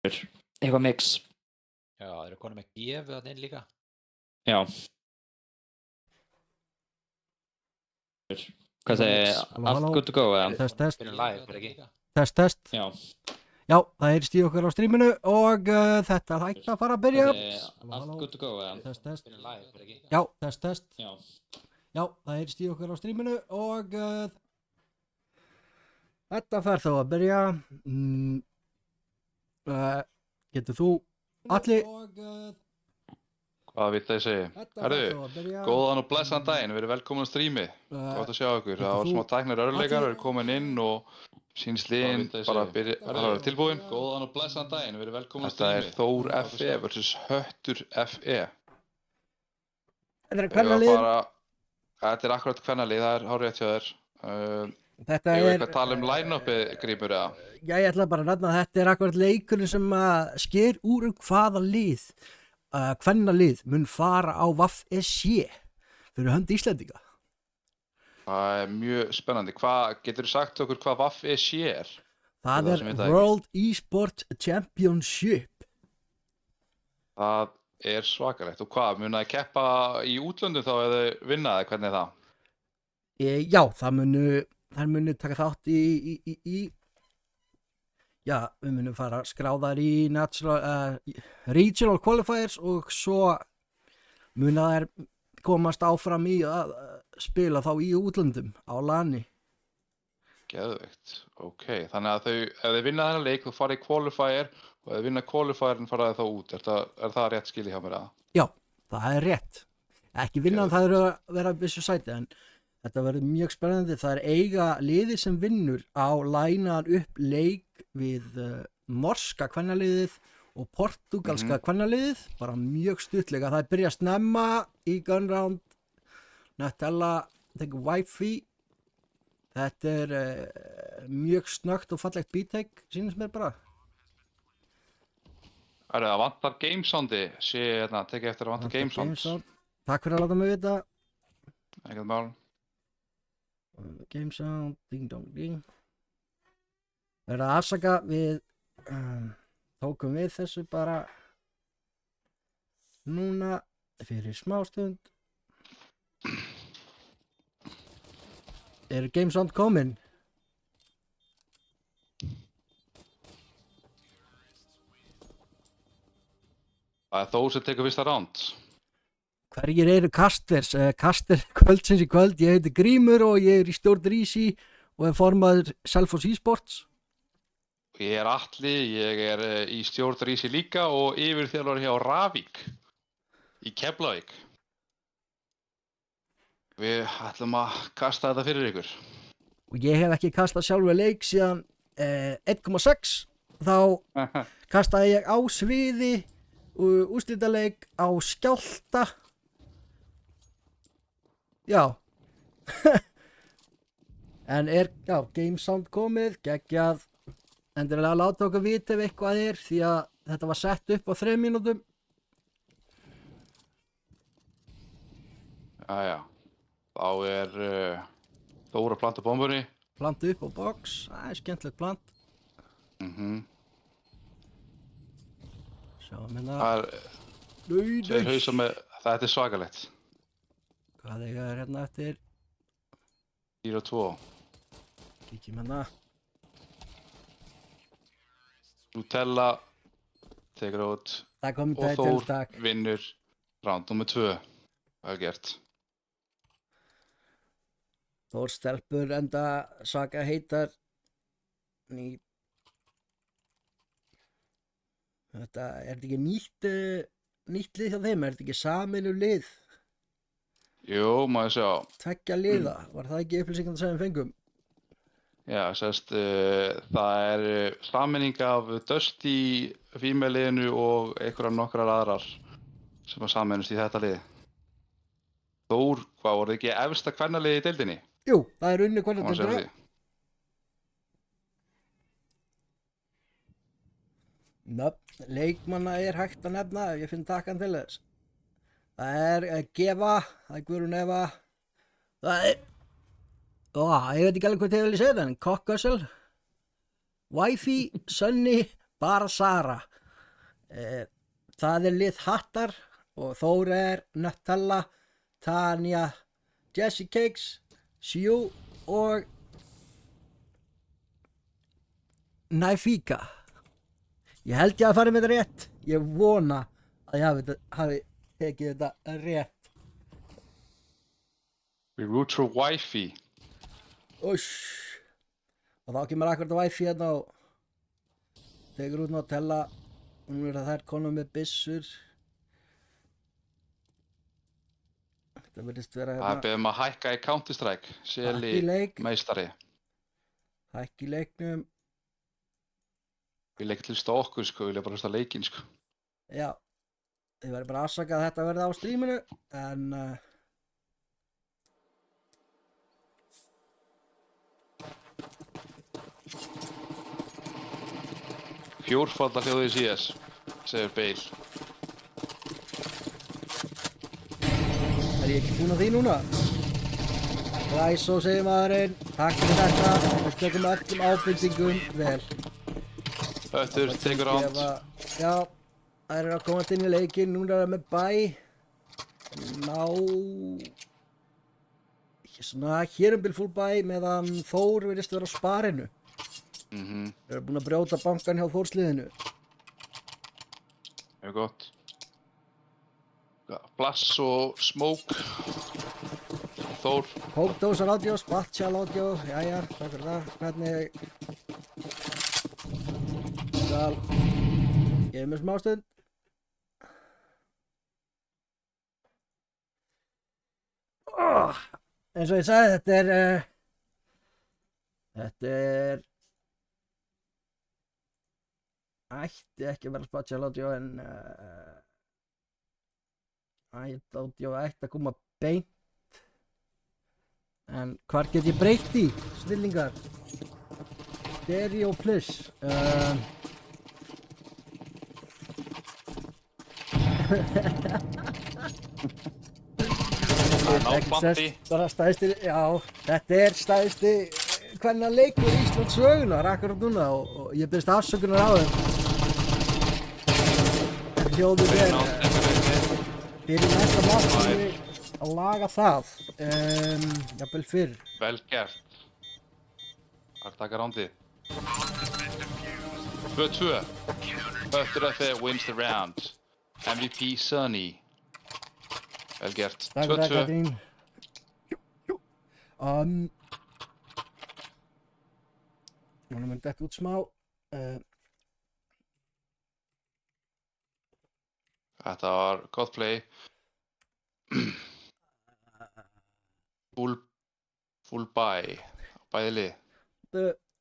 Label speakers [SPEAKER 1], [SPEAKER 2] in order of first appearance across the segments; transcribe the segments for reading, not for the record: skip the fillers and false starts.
[SPEAKER 1] eitthvað mix.
[SPEAKER 2] Já, þeir eru konum með gefu þarna inn líka.
[SPEAKER 1] Já. Hvað segir, allt good to go eða?
[SPEAKER 3] Test.
[SPEAKER 2] Fyrir live, er ekki?
[SPEAKER 3] Test.
[SPEAKER 1] Já.
[SPEAKER 3] Já, það heyrist í okkur á streaminu og þetta hægt að fara að byrja.
[SPEAKER 1] Hvað segir, allt good to go eða?
[SPEAKER 3] Test.
[SPEAKER 2] Fyrir live, er ekki?
[SPEAKER 3] Já, test.
[SPEAKER 1] Já.
[SPEAKER 3] Já, það heyrist í okkur á streaminu og þetta fer þá að byrja. Getur þú, Atli?
[SPEAKER 4] Hvað vill það ég segi? Herðu, góðan og blessan daginn, við erum velkomin á strími. Gott að sjá ykkur. Það var smá tæknir örleikar, við erum komin inn og síns liðin bara að tilbúin. Góðan og blessan daginn, við erum velkomin á strími. Þetta er Þór FE vs. Höttur FE. Þetta er akkurat kvennalið, það er hárrétt hjá þér.
[SPEAKER 3] Þetta
[SPEAKER 4] Ég veit hvað tala line-upið, Grímur, eða?
[SPEAKER 3] Já, ég ætla bara að nefna að þetta er akkurat leikurinn sem sker úr hvaða lið, kvennalið mun fara á VAF-SC fyrir hönd Íslendinga.
[SPEAKER 4] Það er mjög spennandi. Getur þú sagt okkur hvað VAF-SC er?
[SPEAKER 3] Það er World Esport Championship.
[SPEAKER 4] Það er svakalegt. Og hvað, mun það keppa í útlöndum þá eða vinna það? Hvernig er það?
[SPEAKER 3] Já, þær munu taka þátt í já, við munum fara skráðar í regional qualifiers og svo mun þær komast áfram í að spila þá í útlöndum á LAN-i.
[SPEAKER 4] Geðveikt, ok. Þannig að ef þau vinna þennan leik, þú farið í qualifier og ef þau vinna qualifierin fara þau þá út. Er það rétt skil í hjá mér að?
[SPEAKER 3] Já, það er rétt. Ekki vinnan, það eru að vera vissu sæti, en þetta verður mjög spennandi. Það er eiga liðið sem vinnur á lænar upp leik við norska kvennaliðið og portugalska kvennaliðið. Bara mjög stuttlega. Það er byrjað snemma í gun round. Nutella tekur wifi. Þetta er mjög snöggt og fallegt beat-take, sýnist mér bara.
[SPEAKER 4] Það vantar gamesoundi. Tekið eftir að vantar gamesound.
[SPEAKER 3] Takk fyrir að láta mig vita.
[SPEAKER 4] Ekkert mál.
[SPEAKER 3] Gamesound, ding dong ding. Það er að afsaka, við tókum við þessu bara núna fyrir smástund. Er Gamesound komin?
[SPEAKER 4] Það er þó sem tekur fyrsta round.
[SPEAKER 3] Hverjir eru kasters? Kaster kvöldsins í kvöld. Ég heiti Grímur og ég er í stjórn Rísi og er formaður Selfoss eSports.
[SPEAKER 4] Ég er Atli, ég er í stjórn Rísi líka og yfirþjálfari hjá Ravík í Keflavík. Við ætlum að kasta þetta fyrir ykkur.
[SPEAKER 3] Og ég hef ekki kastað sjálfur leik síðan 1,6. Þá kastaði ég á sviði og úrslitaleik á Skjálta. Já. En Gamesound komið, geggjað. Endilega láta okkur vita ef eitthvað er því að þetta var sett upp á 3 mínútum.
[SPEAKER 4] Jæja, þá er Þór að planta bombunni.
[SPEAKER 3] Planta upp á box, það er skemmtilegt plant. Sjáum hérna.
[SPEAKER 4] Það hausa með, þetta er svakalegt.
[SPEAKER 3] Hvað eiga er hérna eftir?
[SPEAKER 4] 4-2.
[SPEAKER 3] Kíkjum hérna.
[SPEAKER 4] Nutella tekur út
[SPEAKER 3] og
[SPEAKER 4] Þór vinnur round nummer 2. Það er gert.
[SPEAKER 3] Þór stelpur enda svaka heitar. Þetta er ekki nýtt lið hjá þeim, er þetta ekki sameiginlegt lið?
[SPEAKER 4] Jú, maður sjá.
[SPEAKER 3] 2 liða, var það ekki upplýsingarnar sem við fengum?
[SPEAKER 4] Já, það er sameining af Dusty female-liðinu og einhverjar nokkrar aðrar sem sameinast í þetta lið. Þór, hvað voru ekki efsta kvennaliði í deildinni?
[SPEAKER 3] Jú, það er unni kvennadeildina. Leikmanna er hægt að nefna ef ég finn takkan til þess. Það er Gefa, það er Guðrún Eva, það er ég veit ekki alveg hvað ég vil segja það, en Kokkassel, Wifi, Sunny, bara Sara. Það lið Hattar og Þór Nutella, Tanja, Jessie Cakes, Sjú og Næfíka. Ég held ég að fara með þetta rétt. Ég vona að ég hafi tekið þetta rétt.
[SPEAKER 4] We root for Wi-Fi.
[SPEAKER 3] Úss. Og þá kemur akkurat Wi-Fi hérna og tekur út Nutella. Hún þær konum með byssur. Þetta verðist vera hérna.
[SPEAKER 4] Það beðum að hækka í Counter-Strike. Seli meistari.
[SPEAKER 3] Hækki í leiknum.
[SPEAKER 4] Við leikir til hlusta okkur sko, við vilja bara hlusta leikinn sko.
[SPEAKER 3] Já, ég verði bara afsaka að þetta verði á stríminu, en
[SPEAKER 4] Fjórfalda hljóðið í CS, segir Bale.
[SPEAKER 3] Er ég ekki búinn á því núna? Ræsó segir maðurinn, takk fyrir þetta, við stökum öllum ábyrgingum vel.
[SPEAKER 4] Öttur, tekur ánd.
[SPEAKER 3] Já, það eru að komast inn í leikinn, núna er það með bæ. Ekki svona hérumbil full bæ meðan Þór virðist vera á sparinu. Þeir eru búin að brjóta bankan hjá Þórsliðinu.
[SPEAKER 4] Það er gott. Blass og Smoke. Þór.
[SPEAKER 3] Kókdósar ádjó, Spatchal ádjó, jæja, takk fyrir það. Hvernig... Gefið mér smá stund. Eins og ég sagði, þetta ætti ekki að vera Spatial Audio en Audio ætti að koma beint. En hvar get ég breytt í, snillingar? Stereo Plus. Bara stæðsti, já, þetta er stæðsti hvernig leikur Íslands sögunar akkurat núna og ég byrst afsökunar á þeim. En hljóðið fyrir næsta mátti að laga það, jafnvel fyrr.
[SPEAKER 4] Vel gert. Takk taka rándið. 2-2. Öttur FE wins the round. MVP Sunny. Vel gert. 2-2.
[SPEAKER 3] Takk fyrir það, Katrín. Núna mun þetta út smá.
[SPEAKER 4] Þetta var gott play. Full buy. Bæði lið.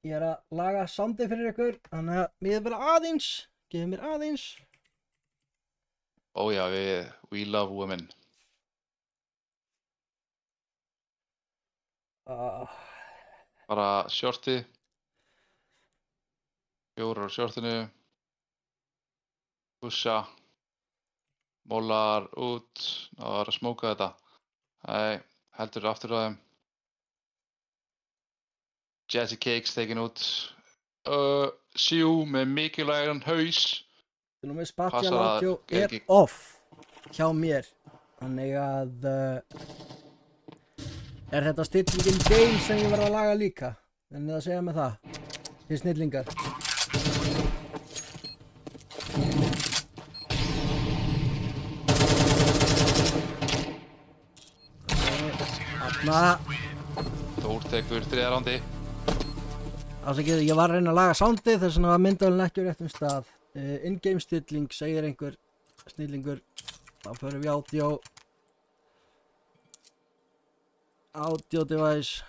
[SPEAKER 3] Ég er að laga soundið fyrir ykkur, þannig að mér er bara aðeins. Gefið mér aðeins.
[SPEAKER 4] Ó já, we love women. Bara shorti. 4 á shortinu. Pusha. Mólar út. Það var að smóka þetta. Nei, heldur aftur á þeim. Jessie Cakes tekin út. Sjú með mikilvægan haus.
[SPEAKER 3] Nú með Spatial Audio er off hjá mér. Þannig að er þetta stillingin game sem ég verð að laga líka? En það segja mig það. Þið snillingar. Þarna.
[SPEAKER 4] Þór tekur 3. rándi.
[SPEAKER 3] Afsakið, ég var að reyna að laga soundið þess vegna var myndavélin ekki á réttum stað. In-game stilling segir einhver snillingur. Þá förum við audio device.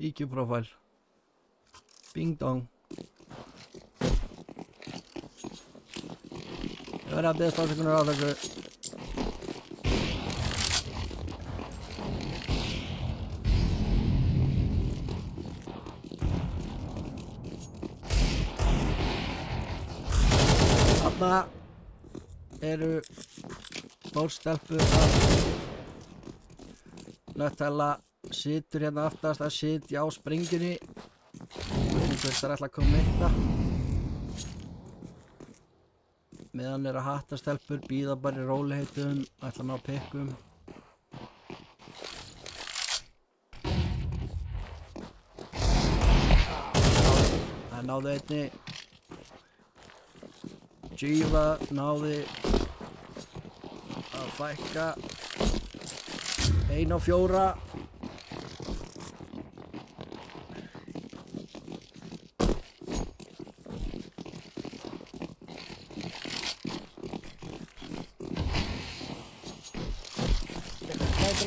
[SPEAKER 3] EQ profile. Bing dong. Ég verði að beðast afsökunar á þessu. Þarna eru stórstelpur að Nutella situr hérna aftast að sitja á springunni. Einhver ætla að kommenta. Meðan að hatta stelpur, bíða bara í róliheitum, ætla að ná pikkum. Það náði einni. Jiva náði að fækka. 1 á 4.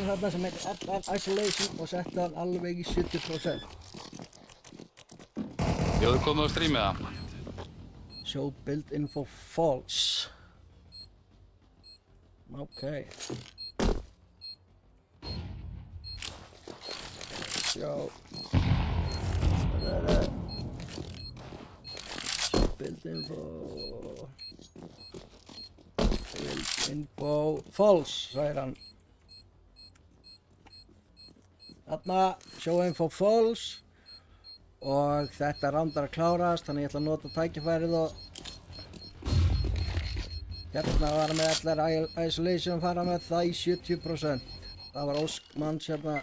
[SPEAKER 3] Þarna sem heitir LL Isolation og setta hann alveg í 70%.
[SPEAKER 4] Jóðu komið á streamið það?
[SPEAKER 3] Show build info false. Ok. Show build info false, sagði hann. Þarna, show info false og þetta round að klárast, þannig ég ætla að nota tækifærið og hérna var með allar isolation fara með það í 70%. Það var ósk manns hérna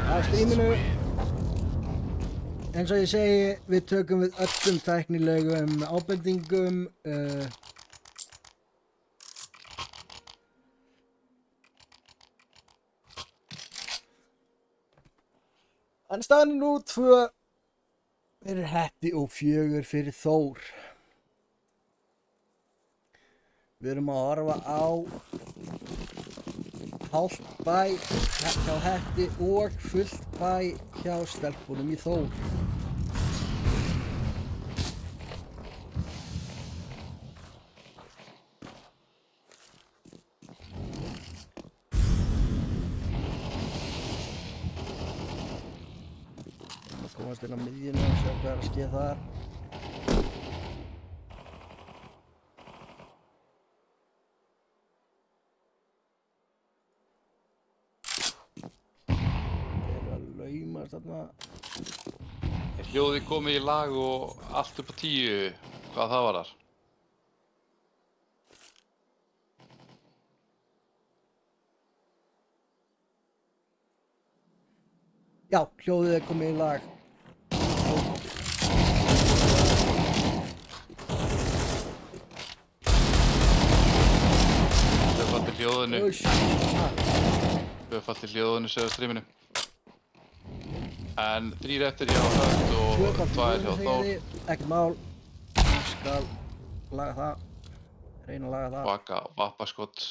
[SPEAKER 3] á streaminu. Eins og ég segi, við tökum við öllum tæknilegum ábendingum. En staðan er nú 2 fyrir Hetti og 4 fyrir Þór. Við erum að horfa á hálft bæ hjá Hetti og fullt bæ hjá stelpunum í Þór. Komast inn á miðjuna og sjá hvað er að ske þar. Það er að laumast þarna.
[SPEAKER 4] Er hljóðið komið í lag og allt upp á 10, hvað það var þar?
[SPEAKER 3] Já, hljóðið er komið í lag.
[SPEAKER 4] Tvöfall til hljóðinu. Tvöfall til hljóðinu séð á streaminu. En 3 eftir hjá Högt og 2 hjá Þór.
[SPEAKER 3] Ekkert mál. Ég skal laga það. Reyna að laga það.
[SPEAKER 4] Vaka og vappaskott.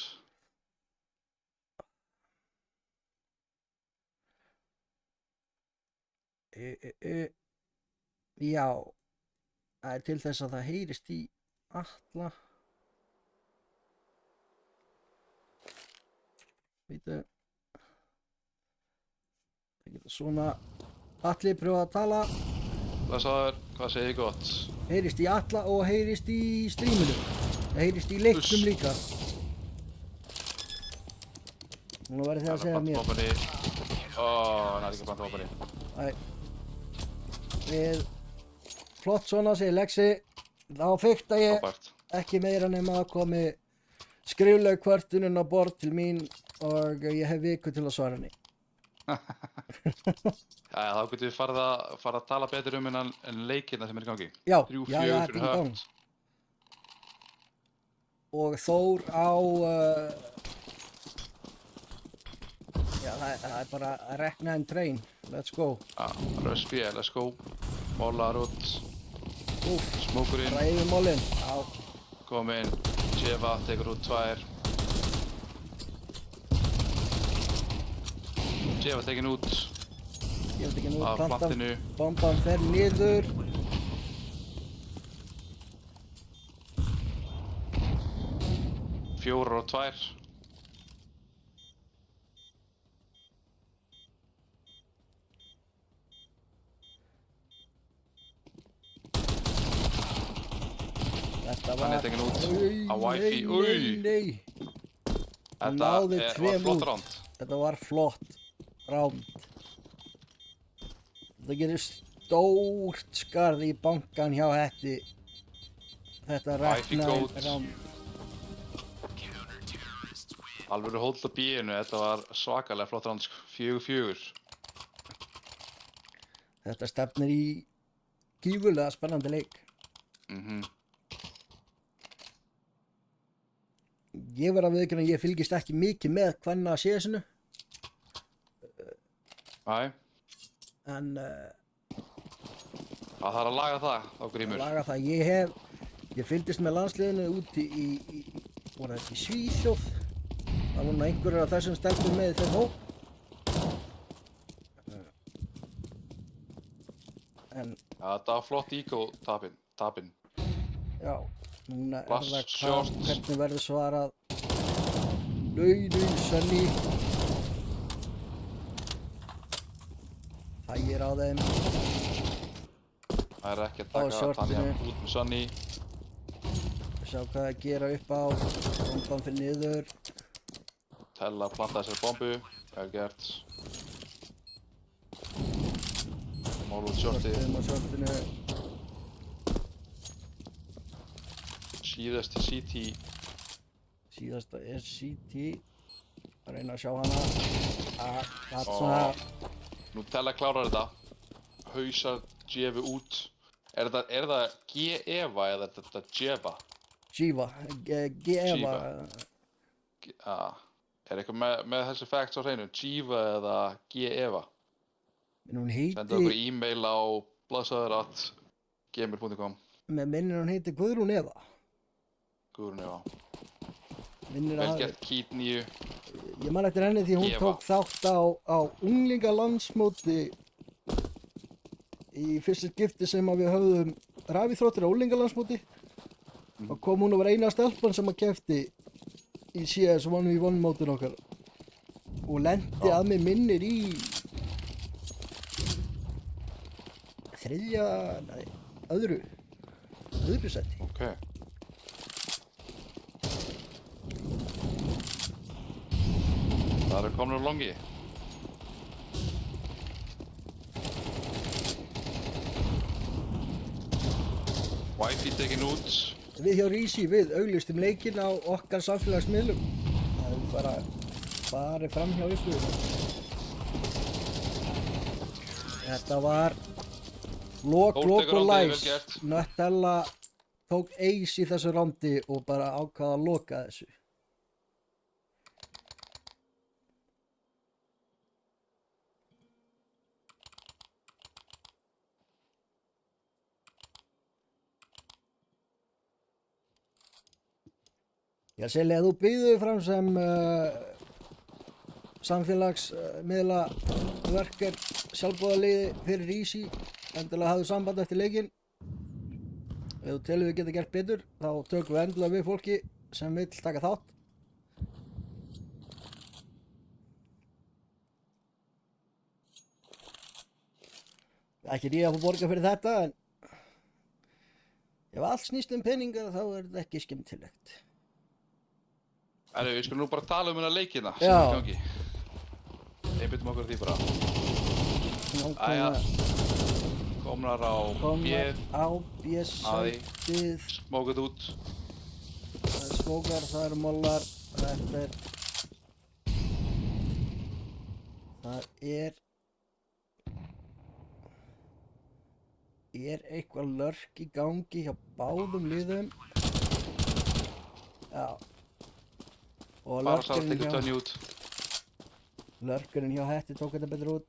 [SPEAKER 3] Já, það er til þess að það heyrist í Atla. Vítu. Það getur svona. Atli, pröfa að tala.
[SPEAKER 4] Blessaður, hvað segir þið gott?
[SPEAKER 3] Heyrist í Atla og heyrist í streaminu. Það heyrist í leiknum líka. Nú verður þið að segja mér.
[SPEAKER 4] Það er ekki að planta vopari.
[SPEAKER 3] Æ. Við flott svona, segir Lexi. Þá fikta ég ekki meira nema að komi skrifleg kvörtunin á borð til mín og ég hef viku til að svara henni.
[SPEAKER 4] Þá getum við farið að tala betur um en leikina sem er í gangi.
[SPEAKER 3] Já,
[SPEAKER 4] 3-4
[SPEAKER 3] þetta er í
[SPEAKER 4] fyrir
[SPEAKER 3] gang.
[SPEAKER 4] Högt.
[SPEAKER 3] Og Þór á... Já, það er bara að rekna en train. Let's go.
[SPEAKER 4] Rösby, let's go. Mólar út. Smókurinn.
[SPEAKER 3] Ræði mólinn. Já.
[SPEAKER 4] Kominn. Jeva tekur út 2. Jeva tekin út.
[SPEAKER 3] Jeva tekin út.
[SPEAKER 4] Af plantinu.
[SPEAKER 3] Bomban fer niður.
[SPEAKER 4] Fjórar og 2. Hann er tekin út á wifi.
[SPEAKER 3] Nei.
[SPEAKER 4] Þetta var flott ránd.
[SPEAKER 3] Þetta var flott ránd. Þetta gerir stórt skarð í bankan hjá Hetti. Þetta rám.
[SPEAKER 4] Alveg hóll á bíinu, þetta var svakalega flott round, 4-4.
[SPEAKER 3] Þetta stefnir í gífurlega spennandi leik. Ég verð að viðurkenna að ég fylgist ekki mikið með kvenna CS-inu.
[SPEAKER 4] Nei.
[SPEAKER 3] En
[SPEAKER 4] það þarf að laga það á Grímur.
[SPEAKER 3] Laga það. Ég fylgdist með landsliðinu úti voru þetta í Svíþjóð. Það voru einhverjar af þessum stelpum með í þeim hóp. En
[SPEAKER 4] þetta var flott tapinn.
[SPEAKER 3] Já, núna
[SPEAKER 4] Blast
[SPEAKER 3] það
[SPEAKER 4] shot.
[SPEAKER 3] hvernig verður svarað. Nei, Sunny. Hægir á þeim.
[SPEAKER 4] Það ekki að taka Tanja út með Sunny.
[SPEAKER 3] Sjá hvað það gera upp á. Bomban fyrir niður.
[SPEAKER 4] Tella planta þessari bombu. Vel gert. Mál út shortið. Síðasti CT.
[SPEAKER 3] Síðasta er CT. Að reyna að sjá hana. Það er svona.
[SPEAKER 4] Nú Tella klárar þetta. Hausar Jefu út. Er það G-Eva eða er þetta Jeva?
[SPEAKER 3] Jiva. G-Eva.
[SPEAKER 4] Er eitthvað með þessi facts á hreinu? Jiva eða G-Eva?
[SPEAKER 3] Hún heiti.
[SPEAKER 4] Senda okkur e-mail á blessaður@gmail.com.
[SPEAKER 3] Með minnir hún heiti Guðrún Eva.
[SPEAKER 4] Guðrún Eva.
[SPEAKER 3] Vel
[SPEAKER 4] gert Kít 9.
[SPEAKER 3] Ég man eftir henni því hún tók þátt á unglingalandsmóti í fyrsta skipti sem að við höfðum rafíþróttir á unglingalandsmóti. Og kom hún og var eina stelpan sem að keppti í CS 1v1 mótin okkar. Og lenti að mig minnir í öðru seti.
[SPEAKER 4] Ok. Það eru komnir á longi. Wifi tekin út.
[SPEAKER 3] Við hjá Rísi, við auglýstum leikinn á okkar samfélagsmiðlum. Það er bara farið fram hjá ykkur. Þetta var lok og læs. Nöttella tók ace í þessu randi og bara ákvaða að loka þessu. Já, Silja, þú býður fram sem samfélagsmiðla verker sjálfboðaliði fyrir Rísi. Endilega hafðu samband eftir leikinn. Ef þú telur við geta gert betur, þá tökum við endilega við fólki sem vill taka þátt. Ekki ég að fá borga fyrir þetta, en ef allt snýst peninga þá er þetta ekki skemmtilegt.
[SPEAKER 4] Við skulum nú bara tala um hérna leikina sem er í gangi. Einbyttum okkur því bara. Æja, komnar á B-sætið. Smókað út.
[SPEAKER 3] Það er smókar, það eru mollar. Það er eitthvað lurk í gangi hjá báðum liðum. Já. Og lurkurinn hjá Hetti tók þetta betur út.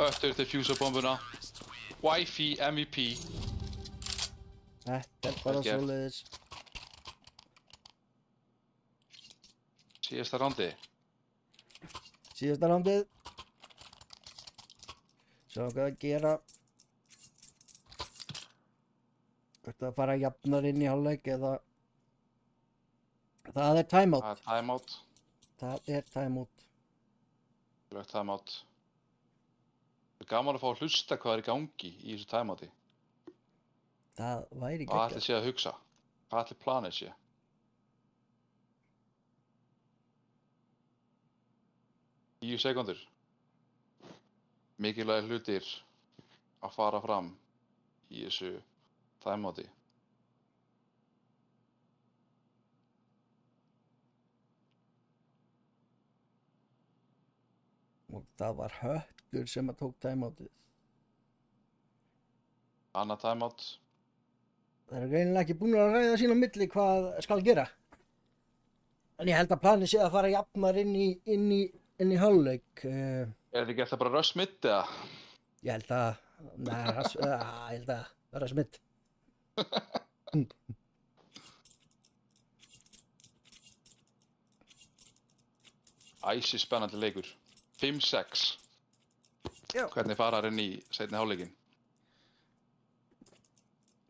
[SPEAKER 4] Öttur diffuser-bombuna. Wifi MVP.
[SPEAKER 3] Þetta er bara svoleiðis.
[SPEAKER 4] Síðasta rándið.
[SPEAKER 3] Síðasta rándið. Sjá hvað að gera. Hvort að fara jafnar inn í hálfleik eða... Það er timeout.
[SPEAKER 4] Það er timeout.
[SPEAKER 3] Það er timeout.
[SPEAKER 4] Lögt timeout. Það er gaman að fá að hlusta hvað er í gangi í þessu timeouti.
[SPEAKER 3] Það væri
[SPEAKER 4] Hvað
[SPEAKER 3] geggjað.
[SPEAKER 4] ætli sé að hugsa? Hvað ætli planið sé? Tíu sekúndur. Mikilvægir hlutir að fara fram í þessu timeouti.
[SPEAKER 3] Og það var Höttur sem að tók timeoutið.
[SPEAKER 4] Annað timeout.
[SPEAKER 3] Það eru greinilega ekki búin að ræða sín á milli hvað skal gera. En ég held að planið sé að fara jafnar inn í hálfleik.
[SPEAKER 4] Er þetta gert það bara rush mid eða?
[SPEAKER 3] Ég held að, ég held að vera smitt.
[SPEAKER 4] Æsi spennandi leikur. 5-6.
[SPEAKER 3] Já.
[SPEAKER 4] Hvernig fara þær inn í seinni hálfleikinn?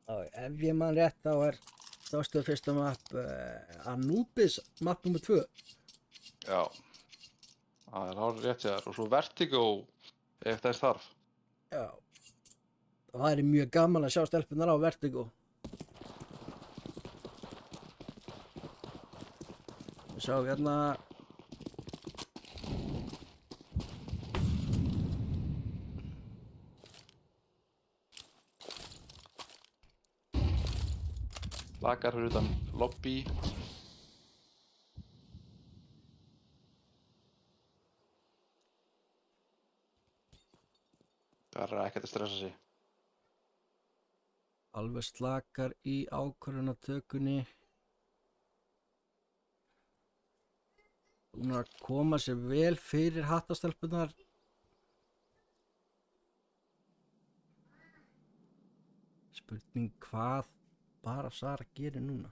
[SPEAKER 3] Ef ég man rétt þá stóð fyrsta mapp Anubis mapp nr. 2.
[SPEAKER 4] Já. Það er hár rétt hjá þér. Og svo Vertigo ef þess þarf.
[SPEAKER 3] Já. Það er mjög gaman að sjá stelpunar á Vertigo. Við sjáum hérna
[SPEAKER 4] Lakar fyrir utan lobby. Það er ekkert að stressa sig.
[SPEAKER 3] alveg slakar í ákvörðunartökunni. Búin að koma sér vel fyrir hattastelpunar. Spurning hvað bara Sara gerir núna.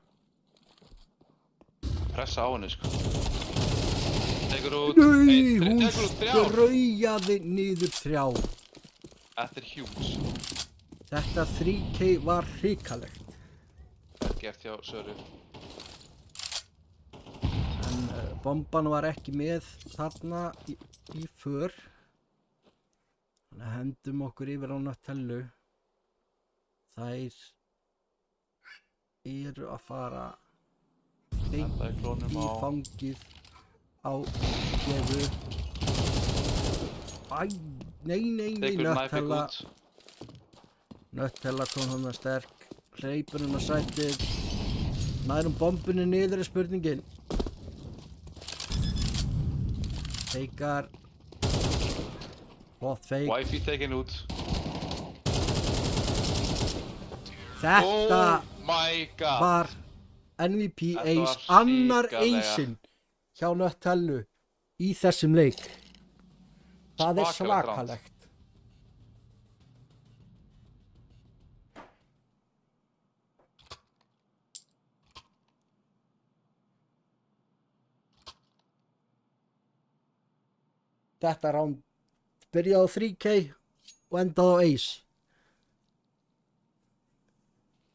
[SPEAKER 4] Pressa á henni sko. Tekur út
[SPEAKER 3] Nei, hún
[SPEAKER 4] tekur út 3.
[SPEAKER 3] straujaði niður 3.
[SPEAKER 4] Þetta er huge.
[SPEAKER 3] Þetta 3K var hrikalegt.
[SPEAKER 4] Það er gert hjá Söru.
[SPEAKER 3] En bomban var ekki með þarna í för. Þannig að hendum okkur yfir á Nöttellu. Þær eru að fara beint
[SPEAKER 4] Þetta er klónum
[SPEAKER 3] í
[SPEAKER 4] á
[SPEAKER 3] fangið á Gefu. Æ, nei,
[SPEAKER 4] tekur næpik
[SPEAKER 3] Nöttella.
[SPEAKER 4] út.
[SPEAKER 3] Nöttella kom hann að sterk. Hleypur hún að sætið. Nærum bombunni niður er spurningin. Feikar. Hot fake.
[SPEAKER 4] Wifi tekin út.
[SPEAKER 3] Þetta
[SPEAKER 4] Oh my god.
[SPEAKER 3] var MVP
[SPEAKER 4] Þetta
[SPEAKER 3] ace,
[SPEAKER 4] var
[SPEAKER 3] annar
[SPEAKER 4] hrikalega.
[SPEAKER 3] aceinn hjá Nöttellu í þessum leik. Það er
[SPEAKER 4] Svakalegt
[SPEAKER 3] svakalegt. Þetta round byrjaði á 3K og endaði á ace.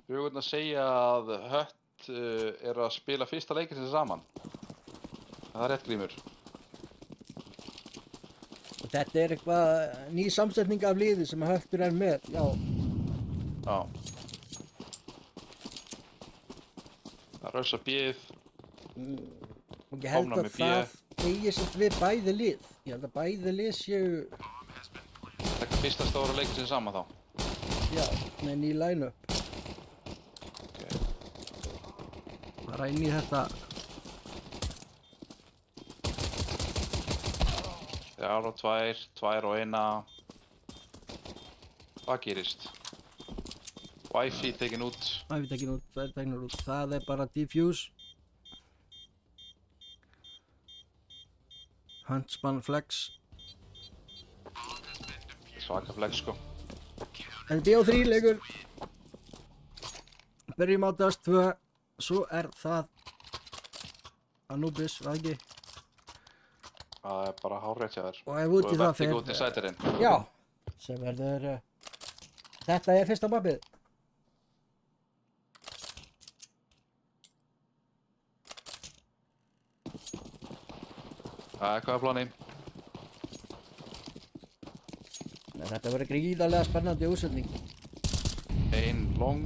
[SPEAKER 4] Við höfum að segja að Hött er að spila fyrsta leikinn sem saman. Það er rétt, Grímur.
[SPEAKER 3] Og þetta er eitthvað ný samsetning af liði sem Höttur er með. Já,
[SPEAKER 4] Já. Það rausa bíð.
[SPEAKER 3] og ég held
[SPEAKER 4] Komna
[SPEAKER 3] að
[SPEAKER 4] með
[SPEAKER 3] það eigi sér við bæði lið. Ég held að bæði lið séu,
[SPEAKER 4] Það er fyrsta stóra leikinn sem saman þá.
[SPEAKER 3] já, með ný line-up.
[SPEAKER 4] Okay.
[SPEAKER 3] Bara inn í þetta.
[SPEAKER 4] Þrjár og tvær, tvær og eina. Hvað gerist? Wifi tekin út.
[SPEAKER 3] Það er tekin út, það er tekin út. Það er bara diffuse. Huntsman flex.
[SPEAKER 4] Svaka flex sko.
[SPEAKER 3] En BO3 leikur. Byrjum á Dust 2. Svo er það Anubis, var það ekki?
[SPEAKER 4] Það er bara hárrétt hjá þér.
[SPEAKER 3] Og ef út í það
[SPEAKER 4] Vertigo til sætirinn.
[SPEAKER 3] Já, sem verður þetta er fyrsta mappið.
[SPEAKER 4] Hvað er planið?
[SPEAKER 3] Þetta verður gríðarlega spennandi útsending.
[SPEAKER 4] Ein long.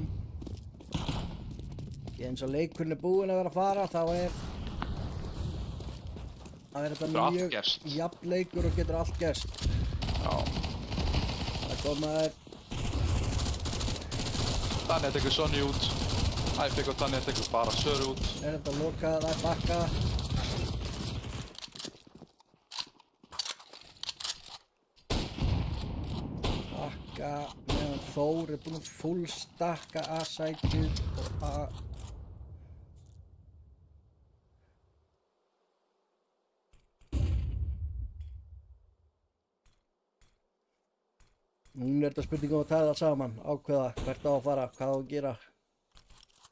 [SPEAKER 3] Eins og leikurinn búinn að vera að fara, þá þetta mjög jafn leikur og getur allt gerst.
[SPEAKER 4] Já.
[SPEAKER 3] Það komaður.
[SPEAKER 4] Tanja tekur Sonny út. Æpik og Tanja tekur bara Söru út.
[SPEAKER 3] Þetta lokað, það bakka. Bakka meðan Þór búinn að fullstakka A-sætið og Núna þetta spurning að tala saman, ákveða hvert á að fara, hvað á að gera.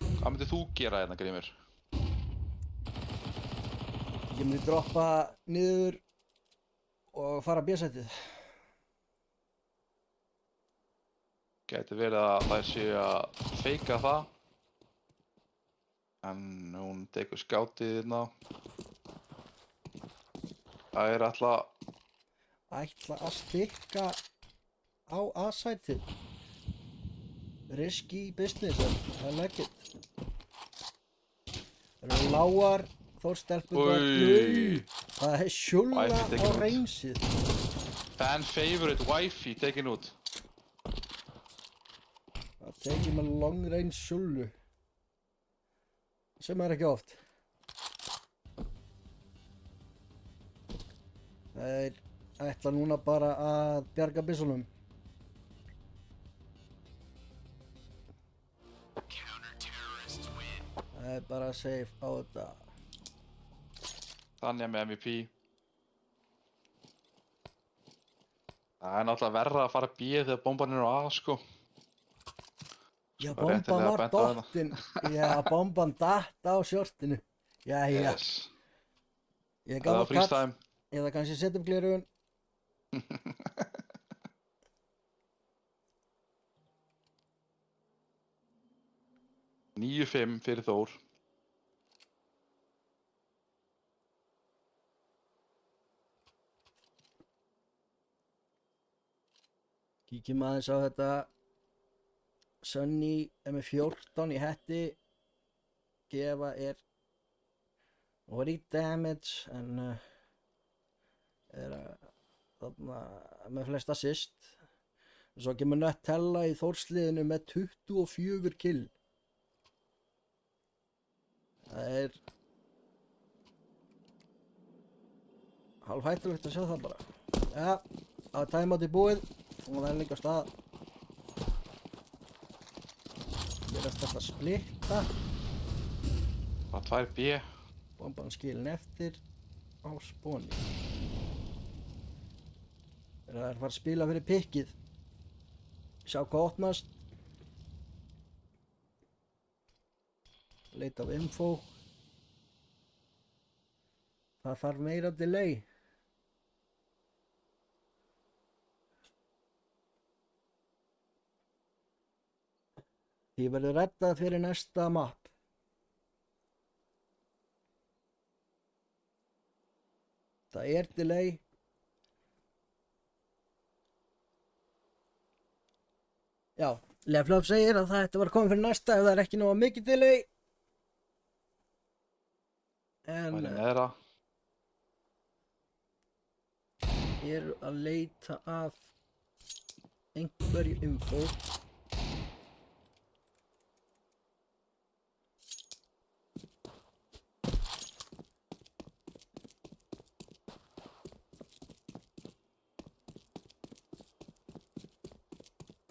[SPEAKER 4] Hvað myndir þú gera hérna, Grímur?
[SPEAKER 3] Ég myndi droppa niður og fara B-sætið.
[SPEAKER 4] Gæti verið að það sé að feika það. En hún tekur skátið hérna. Það ætla
[SPEAKER 3] að stikka á A-sætið. Risky business, I like it. Það eru lágar, Þórstelpurnar. Það Sjulla á reynsið.
[SPEAKER 4] Fan favorite wifey tekin út.
[SPEAKER 3] Það tekið með long range Sjullu. Sem ekki oft. Það ætla núna bara að bjarga byssunum. Það bara safe á þetta.
[SPEAKER 4] Tanja með MVP. Það náttúrulega verra að fara B þegar bomban á A, sko.
[SPEAKER 3] Já, bomban var dottin. Já, bomban datt á shortinu. Já.
[SPEAKER 4] Yes.
[SPEAKER 3] Ég
[SPEAKER 4] það var freestyle.
[SPEAKER 3] Eða kannski setja upp gleraugun.
[SPEAKER 4] 9-5 fyrir Þór.
[SPEAKER 3] Kíkjum aðeins á þetta. Sunny með 14 í hetti. Gefa Ori damage en þarna með flest assist. Svo kemur Nutella í Þórsliðinu með 24 kill. Það hálf hættulegt að sjá það bara. Ja, það timeout í búið og það líka á stað. Gerast þetta splitta.
[SPEAKER 4] Það 2 B.
[SPEAKER 3] Bomban skilin eftir á spóni. Það fara að spila fyrir pikkið. Sjá hvað opnast. Leita af info. Það þarf meira delay. Því verður reddað fyrir næsta map. Það delay. Já, Level Up segir að þetta var komið fyrir næsta ef það ekki nóga mikið delay. En ég að leita að einhverju info.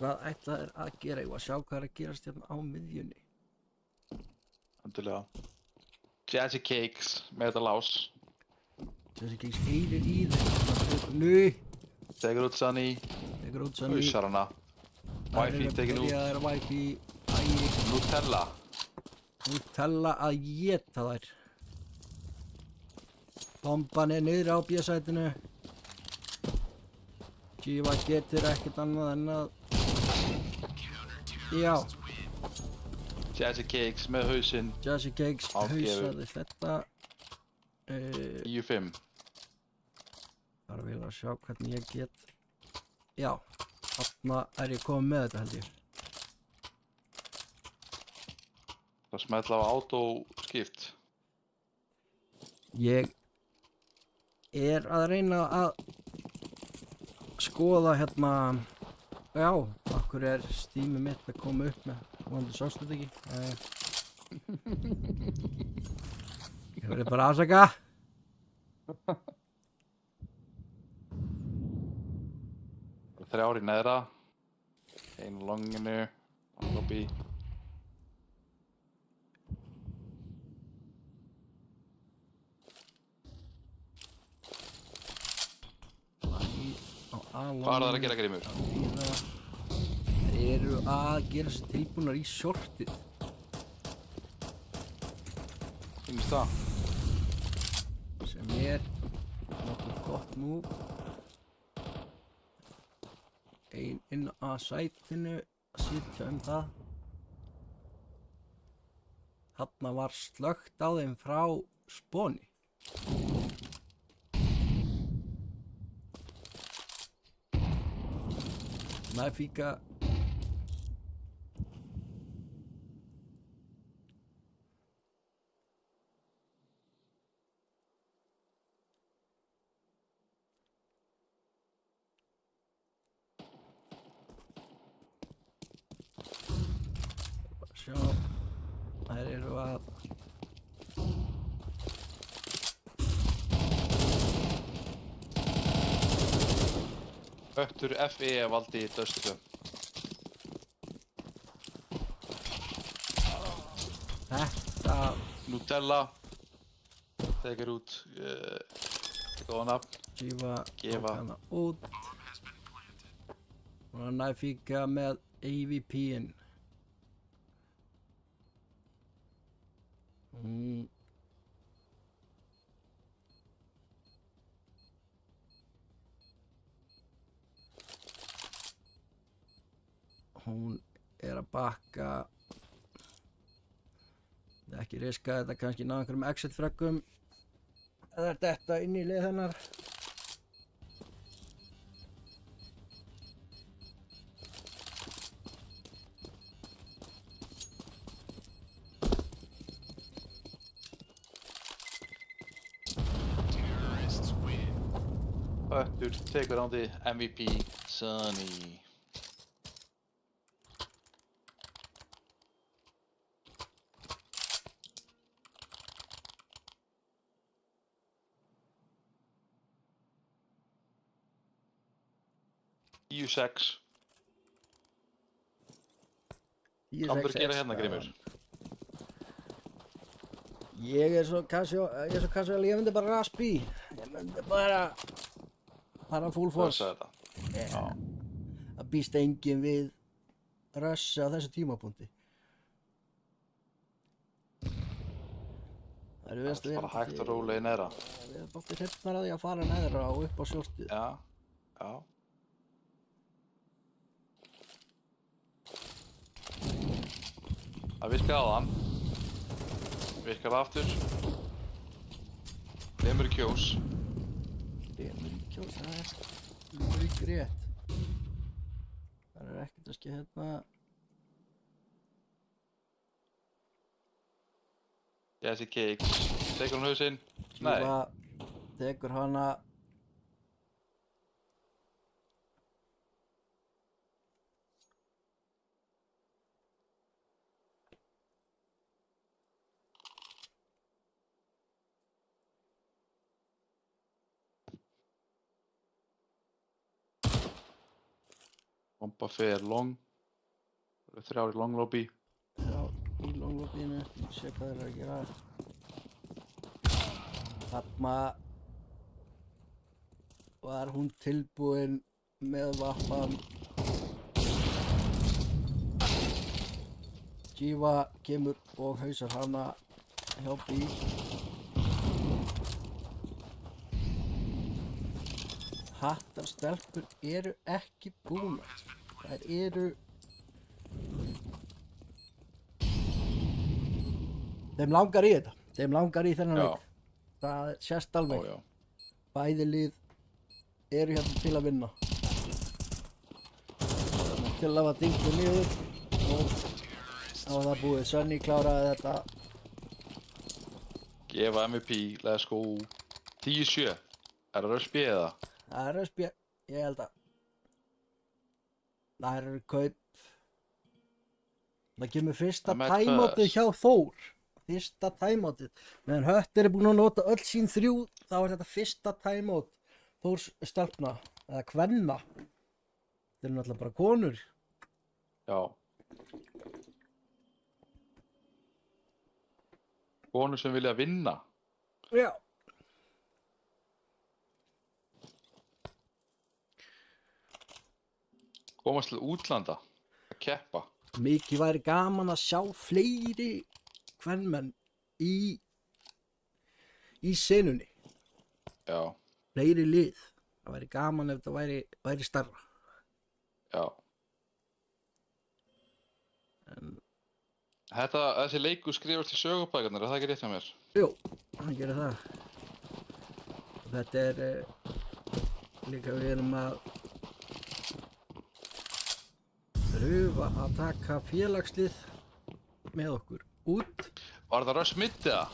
[SPEAKER 3] Hvað ætla þér að gera? Ég var að sjá hvað að gerast hérna á miðjunni.
[SPEAKER 4] Endilega. Jazzy Cakes með þetta lás.
[SPEAKER 3] Jazzy Cakes heilir í þeim. Nú!
[SPEAKER 4] Tekur út Sunny. Húsar hana. Wifi tekin út.
[SPEAKER 3] Það er Wifi.
[SPEAKER 4] Nutella.
[SPEAKER 3] Nutella að éta þær. Bomban niður á B-sætinu. Jiva getur ekkert annað en að... Já.
[SPEAKER 4] Jazzy Cakes með hausinn.
[SPEAKER 3] Jazzy Cakes hausaði þetta.
[SPEAKER 4] 9-5.
[SPEAKER 3] Bara vil að sjá hvernig ég get. Já. Þarna ég komið með þetta held ég.
[SPEAKER 4] Það smetla á autoskipt.
[SPEAKER 3] Ég að reyna að skoða hérna, já, okkur Steamið mitt að koma upp með, vonandi sástu þetta ekki. Ég verði bara afsaka.
[SPEAKER 4] Þrjár í neðra, einu longinu, lobby. Hvað er það að gera, Grímur?
[SPEAKER 3] Þeir eru að gera sér tilbúnar í shortið.
[SPEAKER 4] Finnst það?
[SPEAKER 3] Sem nokkuð gott move. Ein inn að sætinu að sitja það. Þarna var slökkt á þeim frá spóni. Magnífica. Sjá, þær eru að
[SPEAKER 4] Öttur FE valdi döstu.
[SPEAKER 3] þetta
[SPEAKER 4] Nutella tekur út góða nafn. Gefa
[SPEAKER 3] hana út. Og Magnífica með AVP-in. Hún að bakka. Það ekki riska þetta kannski ná einhverjum exit fröggum. Eða þetta inn í lið hennar.
[SPEAKER 4] Öttur tekur á því MVP Sunny. U6. Hvað myndir gera hérna, Grímur?
[SPEAKER 3] Ég svo casual, ég myndi bara raspi. Ég myndi bara full force.
[SPEAKER 4] Þetta. Já.
[SPEAKER 3] Það býst enginn við russi á þessu tímapunkti. Það eru
[SPEAKER 4] Það er bara hægt og rólega í neðra.
[SPEAKER 3] Við erum bara hrifnar að því að fara neðra og upp á shortið.
[SPEAKER 4] Já, já. Það virkar áðan. Virkar aftur. Lemur í kjós.
[SPEAKER 3] Það ekki rétt. Það ekkert að skilja hérna.
[SPEAKER 4] Jesse Cakes. Tekur hún hausinn? Nei.
[SPEAKER 3] Tekur hana.
[SPEAKER 4] Bomba fer long. Það eru þrjár í long lobby.
[SPEAKER 3] Já, í long lobbyinu. Sé hvað þeir eru að gera. Þarna var hún tilbúin með vappan. Jiva kemur og hausar hana hjá B. Hattar stelpur eru ekki búnar. Þær eru... Þeim langar í þetta. Þeim langar í þennan leik. Það sést alveg.
[SPEAKER 4] Já.
[SPEAKER 3] Bæði lið eru hérna til að vinna. Killa var dyngt niður og þá var það búið. Svenni kláraði þetta.
[SPEAKER 4] Gefa MVP, let's go. 10-7. Er það röspið eða?
[SPEAKER 3] Það er röspið, ég held að. Það er kaup. Það kemur fyrsta timeoutið hjá Þór. Fyrsta timeoutið. Meðan Hötter er búinn að nota öll sín 3, þá er þetta fyrsta timeout Þórs stelpna, eða kvenna. Þetta eru náttúrulega bara konur.
[SPEAKER 4] Já. Konur sem vilja vinna.
[SPEAKER 3] Já.
[SPEAKER 4] Komast til útlanda. Að keppa.
[SPEAKER 3] Mikið væri gaman að sjá fleiri kvenmenn í senunni.
[SPEAKER 4] Já.
[SPEAKER 3] Fleiri lið. Það væri gaman ef það væri stærra.
[SPEAKER 4] Já.
[SPEAKER 3] En
[SPEAKER 4] þessi leikur skrifast í sögubækurnar, er það ekki rétt hjá mér?
[SPEAKER 3] jú, hann gerir það. Og þetta er líka við erum að pröfa að taka félagslið með okkur út.
[SPEAKER 4] Var það Rush Mid eða?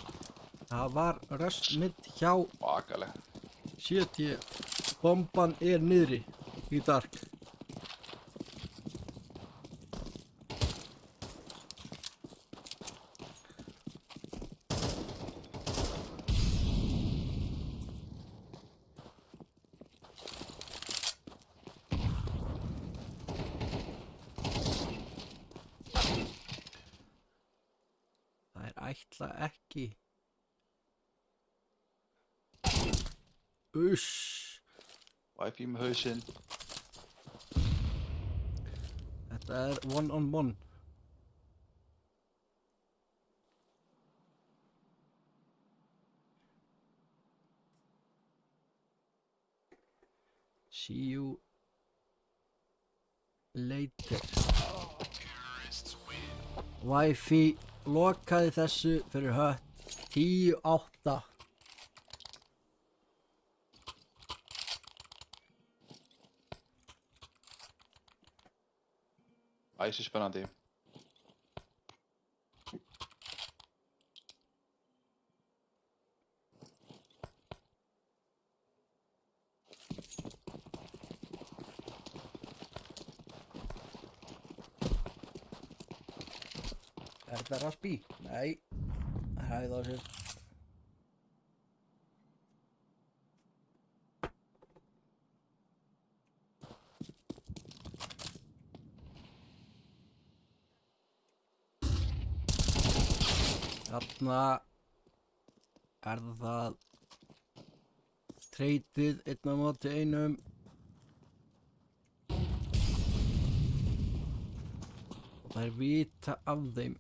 [SPEAKER 3] Það var Rush Mid hjá
[SPEAKER 4] Vakaleg.
[SPEAKER 3] CT. Bomban er niðri í Dark. Ætla ekki. Uss.
[SPEAKER 4] YP með hausinn.
[SPEAKER 3] Þetta er one on one. See you later. Wi-Fi lokaði þessu fyrir Hött 10-8.
[SPEAKER 4] Æsi spennandi.
[SPEAKER 3] Er þetta Raspi? Nei, það hægði á sér. Þarna er það treytið 1 á móti 1. Og það er vita af þeim.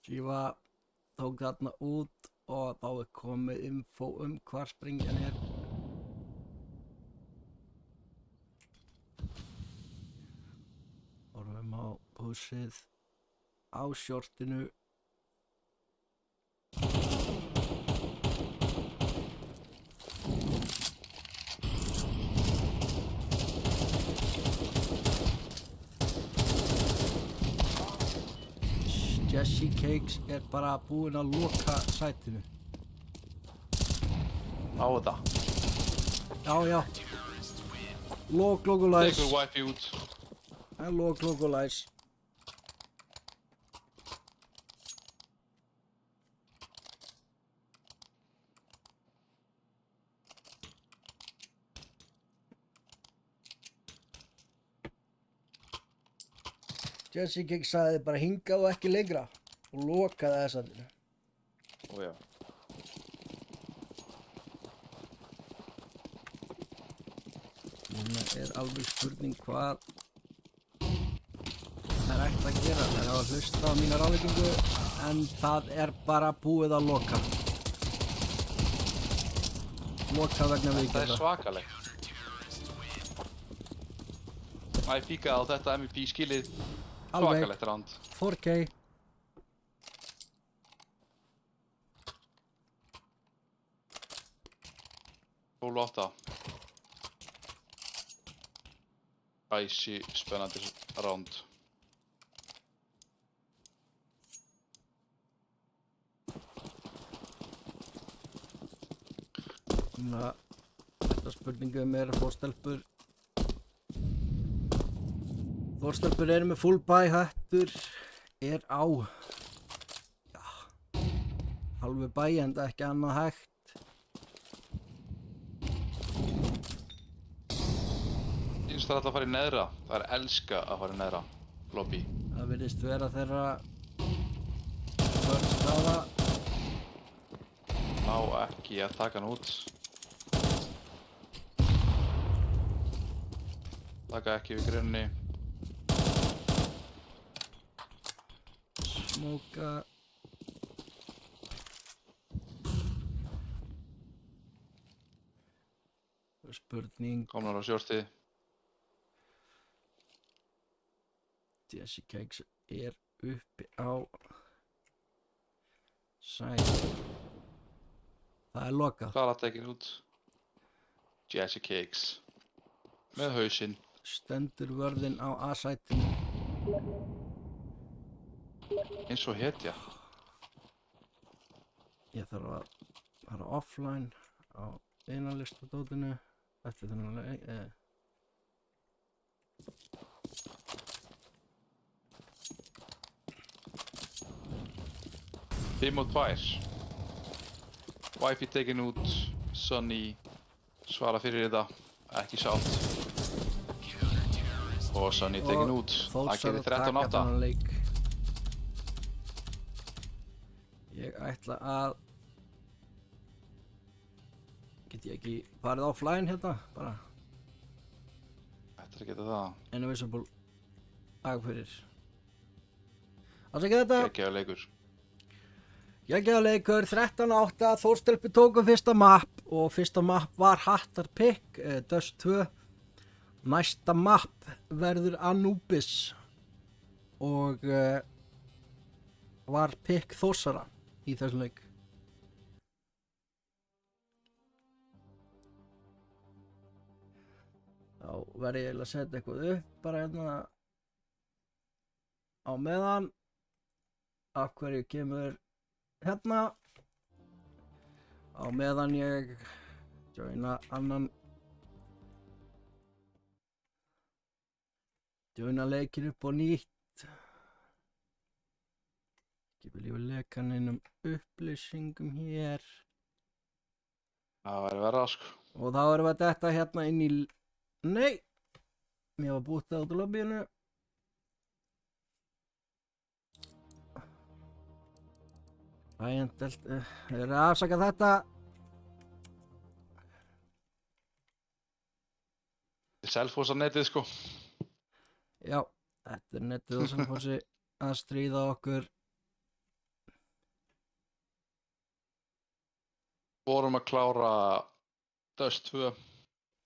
[SPEAKER 3] Shiva tók þarna út og þá er komið info hvar sprengjan er. Horfum á pushið á shortinu. Jesse Cakes er bara búinn að loka sætinu.
[SPEAKER 4] Á þetta.
[SPEAKER 3] Já. Localize.
[SPEAKER 4] Tekur Wi-Fi út.
[SPEAKER 3] Localize. Jesse Cakes sagði bara hingað og ekki lengra og lokaði þessarinu.
[SPEAKER 4] Ójá.
[SPEAKER 3] Núna er alveg spurning hvað það er ætti að gera. Það er að hlusta á mína ráðleggingu. en það bara búið að loka. Loka vegna
[SPEAKER 4] Þetta
[SPEAKER 3] viðgerða.
[SPEAKER 4] svakalegt. Ég píkaði á þetta MVP skilið.
[SPEAKER 3] Alveg.
[SPEAKER 4] Svakalegt round.
[SPEAKER 3] 4K.
[SPEAKER 4] Tólf og 8. Æsi spennandi round.
[SPEAKER 3] Þetta spurningum fórstelpur. Fórstelpur eru með full buy, hættur á halvu buy en það ekki annað hægt.
[SPEAKER 4] Það er alltaf að fara í neðra. Það er elska að fara í neðra. Lobby.
[SPEAKER 3] Það virðist vera þeirra staða.
[SPEAKER 4] Ná ekki að taka hann út. Taka ekki við grunni.
[SPEAKER 3] Smóka. Spurning.
[SPEAKER 4] Komnar á sjórstið.
[SPEAKER 3] Jesse Cakes uppi á sæt. Það lokað.
[SPEAKER 4] Klara tekin út. Jesse Cakes. Með hausinn.
[SPEAKER 3] Stendur vörðin á A-sætinu.
[SPEAKER 4] Eins og hetja.
[SPEAKER 3] Ég þarf að fara offline á einanlistadótinu eftir þennan leik.
[SPEAKER 4] 5 og 2. Wifi tekin út. Sonny svara fyrir þetta. Ekki sátt. Og Sonny tekin út. Það gerir 13-8.
[SPEAKER 3] Ég ætla að... Get ég ekki farið offline hérna? Bara...
[SPEAKER 4] Þetta er að geta það.
[SPEAKER 3] Invisible agfyrir. Afsakið þetta.
[SPEAKER 4] Geggjaður leikur.
[SPEAKER 3] Geggjaður leikur, 13-8. Þórstelpi tóku fyrsta map og fyrsta map var Hattar Pick, Dust 2. Næsta map verður Anubis og var Pick Þórsara í þessum leik. Þá verði ég að setja eitthvað upp bara hérna á meðan. Af hverju kemur hérna á meðan ég joina leikin upp á nýtt. Ekki viljum við leka neinum upplýsingum hér.
[SPEAKER 4] Það væri verra sko.
[SPEAKER 3] Og þá erum við þetta hérna inn í... Nei! Mér var bútið út á lobbyinu. Ægendelt, ég er að afsaka þetta.
[SPEAKER 4] Selfoss á netið sko.
[SPEAKER 3] Já, þetta er netið á Selfossi að stríða okkur.
[SPEAKER 4] Vorum að klára Dust 2.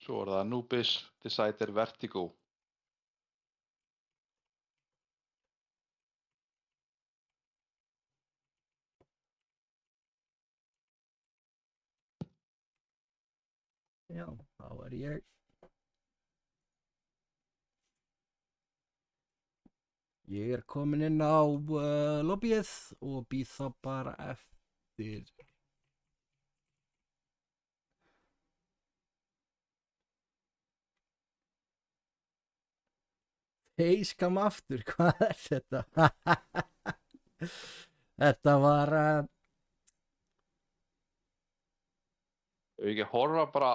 [SPEAKER 4] Svo var það Anubis, Decider, Vertigo.
[SPEAKER 3] Já, þá er ég. Ég er komin inn á lobbyið og býð þá bara eftir. Facecam aftur, hvað er þetta? Þetta var...
[SPEAKER 4] Ef við ekki horfa bara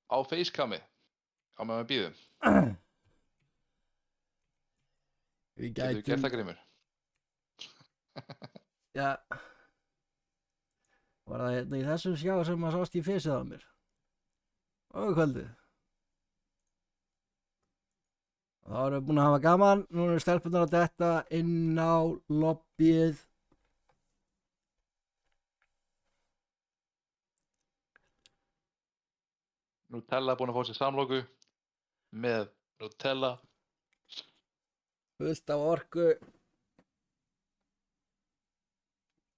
[SPEAKER 4] á facecami á meðan við bíðum.
[SPEAKER 3] Við
[SPEAKER 4] Getur við gert það, Grímur?
[SPEAKER 3] Já. Var það hérna í þessum skjá sem maður sást í fesið á mér? Og kvöldið. Þá erum við búin að hafa gaman. Nú erum stelpunar að detta inn á lobbyið
[SPEAKER 4] Nutella búin að fá sér samloku með Nutella.
[SPEAKER 3] Fullt af orku.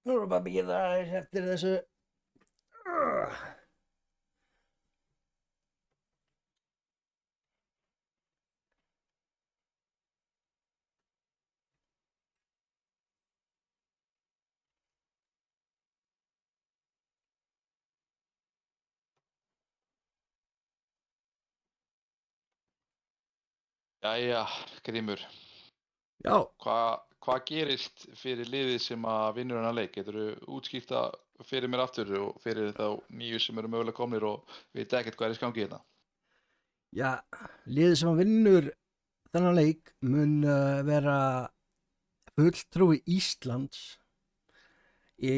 [SPEAKER 3] Nú erum bara að bíða aðeins eftir þessu.
[SPEAKER 4] Jæja, Grímur.
[SPEAKER 3] Já,
[SPEAKER 4] Hvað gerist fyrir liðið sem að vinnur hennar leik? Geturðu útskýrt það fyrir mér aftur og fyrir þá nýju sem eru mögulega komnir og veit ekkert hvað er í gangi hérna?
[SPEAKER 3] já, liðið sem vinnur þennan leik mun vera fulltrúi Íslands í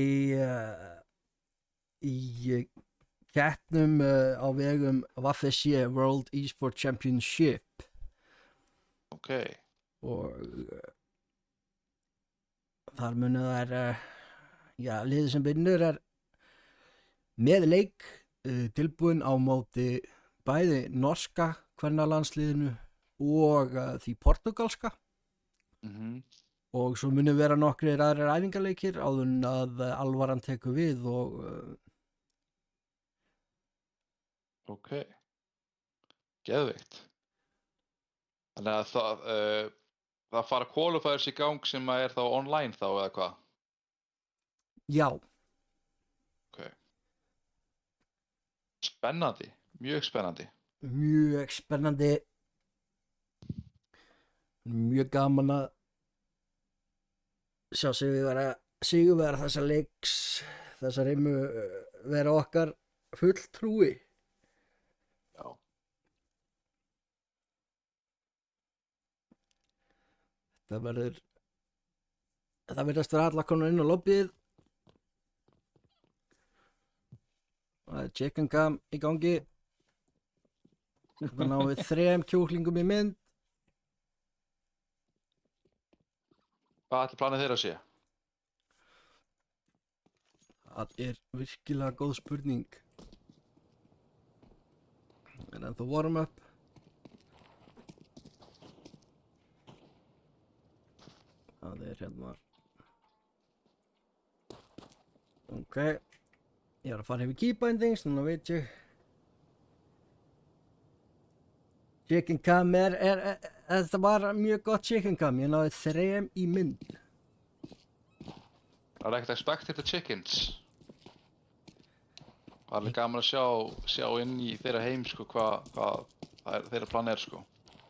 [SPEAKER 3] keppnum á vegum WFC World Esport Championship.
[SPEAKER 4] Ok,
[SPEAKER 3] Og þar munu þær liðið sem vinnur er með leik tilbúin á móti bæði norska kvennalandsliðinu og því portugalska og svo munu vera nokkrir aðrir æfingarleikir áður en að alvaran tekur við og
[SPEAKER 4] ok. Geðveikt. Þannig að það fara qualifiers í gang sem að er þá online þá eða hvað?
[SPEAKER 3] já,
[SPEAKER 4] Ok. Spennandi, mjög spennandi.
[SPEAKER 3] mjög spennandi, mjög gaman að sjá sigurvegara þessa leiks, þessa reymu vera okkar fulltrúi.
[SPEAKER 4] Já.
[SPEAKER 3] Það verðast vera allar konar inn á lobbyið. Það er chicken cam í gangi. Þetta náum við 3 kjúklingum í mynd.
[SPEAKER 4] Hvað ætli planið þeirra að sé?
[SPEAKER 3] Það er virkilega góð spurning. En ennþá warm up. Það er hérna. Ok. Ég er að fara yfir keybindings, núna veit ég. Chicken cam þetta var mjög gott chicken cam. Ég náði 3 í mynd.
[SPEAKER 4] Það er ekkert expected chickens. Það er alveg gaman að sjá inn í þeirra heim sko hvað þeirra plan er sko.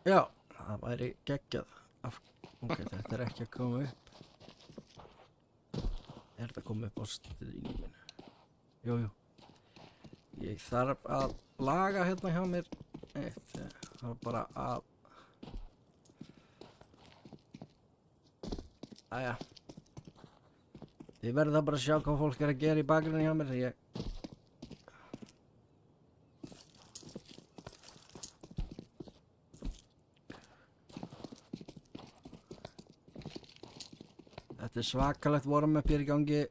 [SPEAKER 3] Já, það væri geggjað. Ok, þetta er ekki að koma upp. Er þetta að koma upp á streaminu? Jú. Ég þarf að laga hérna hjá mér. Það er bara að... Æja. Þið verður það bara að sjá hvað fólk er að gera í bakgrunni hjá mér. Þetta er svakalegt warm-up hér í gangi.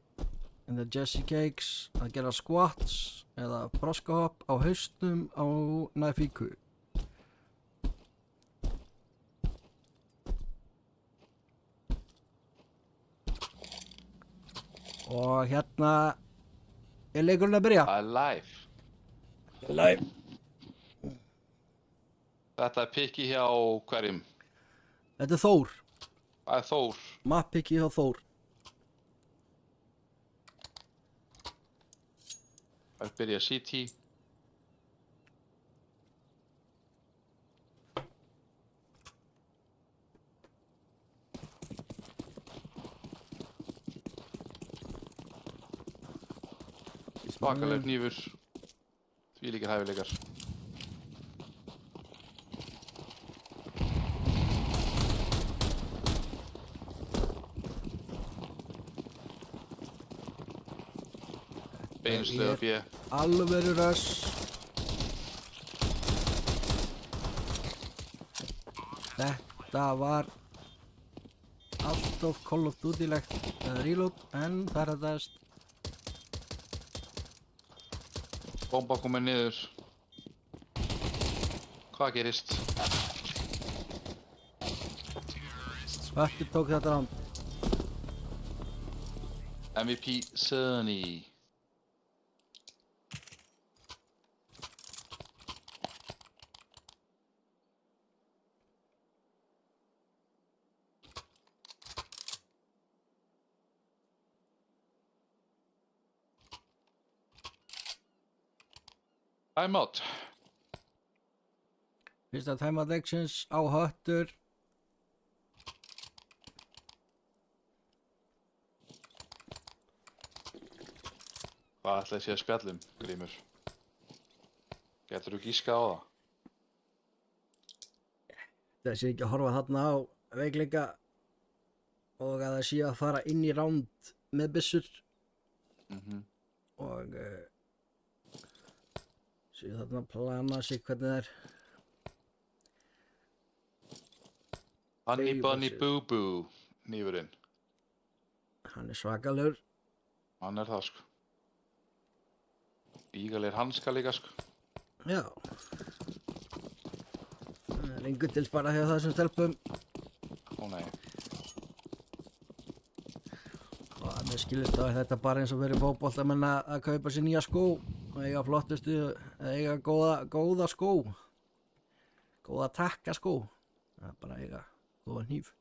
[SPEAKER 3] In the Jesse Cakes að gera squats eða froskahopp á haustum á Nafiku. Og hérna er leikurinn að byrja.
[SPEAKER 4] Live. Þetta er pikki hjá hverjum?
[SPEAKER 3] Þetta er Þór.
[SPEAKER 4] Það er Þór.
[SPEAKER 3] Mappikki hjá Þór.
[SPEAKER 4] Það er byrjað CT. Svakaleg hnífur. Þvílíkir hæfileikar. Beinslega B.
[SPEAKER 3] Alvöru röss. Þetta var allt of Call of Duty-legt reload, en það er þetta
[SPEAKER 4] Bomba komið niður. Hvað gerist?
[SPEAKER 3] Höttur tók þetta round.
[SPEAKER 4] MVP Sunny. Time out.
[SPEAKER 3] Fyrsta timeout leiksins á Höttur.
[SPEAKER 4] Hvað ætlaði sé að spjallum, Grímur? Getur þú gískað á það?
[SPEAKER 3] Það sé ekki að horfa þarna á veikleika og að það sé að fara inn í round með byssur og sé þarna að plana sig hvernig það er.
[SPEAKER 4] Honey Bunny Boo Boo, nýfurinn.
[SPEAKER 3] Hann er svakalegur.
[SPEAKER 4] Hann er það, sko. Ígalegir hanska líka, sko.
[SPEAKER 3] Já. Það er engu til spara hjá þessum stelpum.
[SPEAKER 4] Ó nei.
[SPEAKER 3] Og að mér skilist þá er þetta bara eins og verið fótboltamenn að kaupa sér nýja skó og eiga flottustu, eiga góða skó. Góða takka skó. Það er bara eiga góða hníf.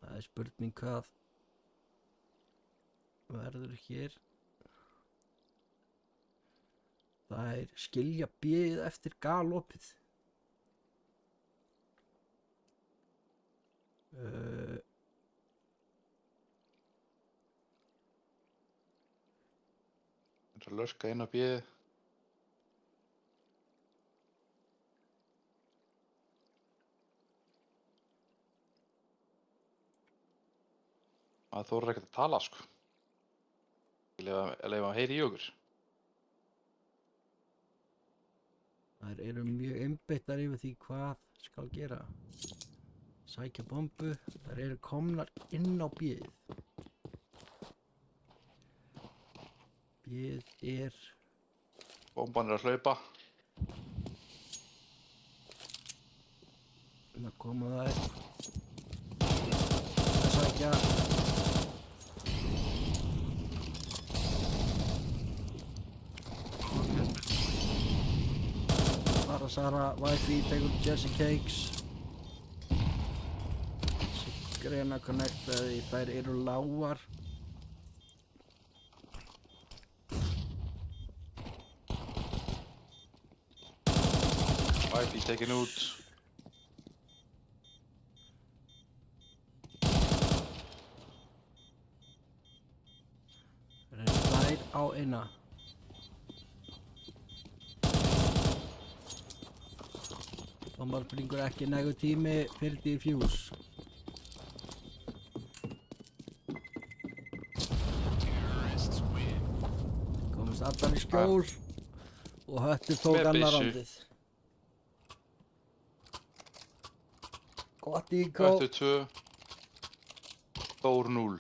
[SPEAKER 3] Það er spurning hvað verður hér. Það er skilja bíð eftir galopið.
[SPEAKER 4] Það er að lurka inn á bíðið. Það þorir ekkert að tala, sko. Ég leifa að heyri í okkur.
[SPEAKER 3] Þær eru mjög einbeittar yfir því hvað skal gera. Sækja bombu. Þær eru komnar inn á bíðið. Bíðið er...
[SPEAKER 4] Bomban er að hlaupa.
[SPEAKER 3] Það koma þær. Það sækja. Sara Wifi tegur Jesse Cakes. Sigrena connectaði, þær eru lágar.
[SPEAKER 4] Wifi tekin út.
[SPEAKER 3] Það eru þær á eina. Bombar springur ekki nægur tími fyrir defuse. Komist allar í skjól og Höttur tók annar randið. Gott íkó.
[SPEAKER 4] Höttur 2. Þór 0.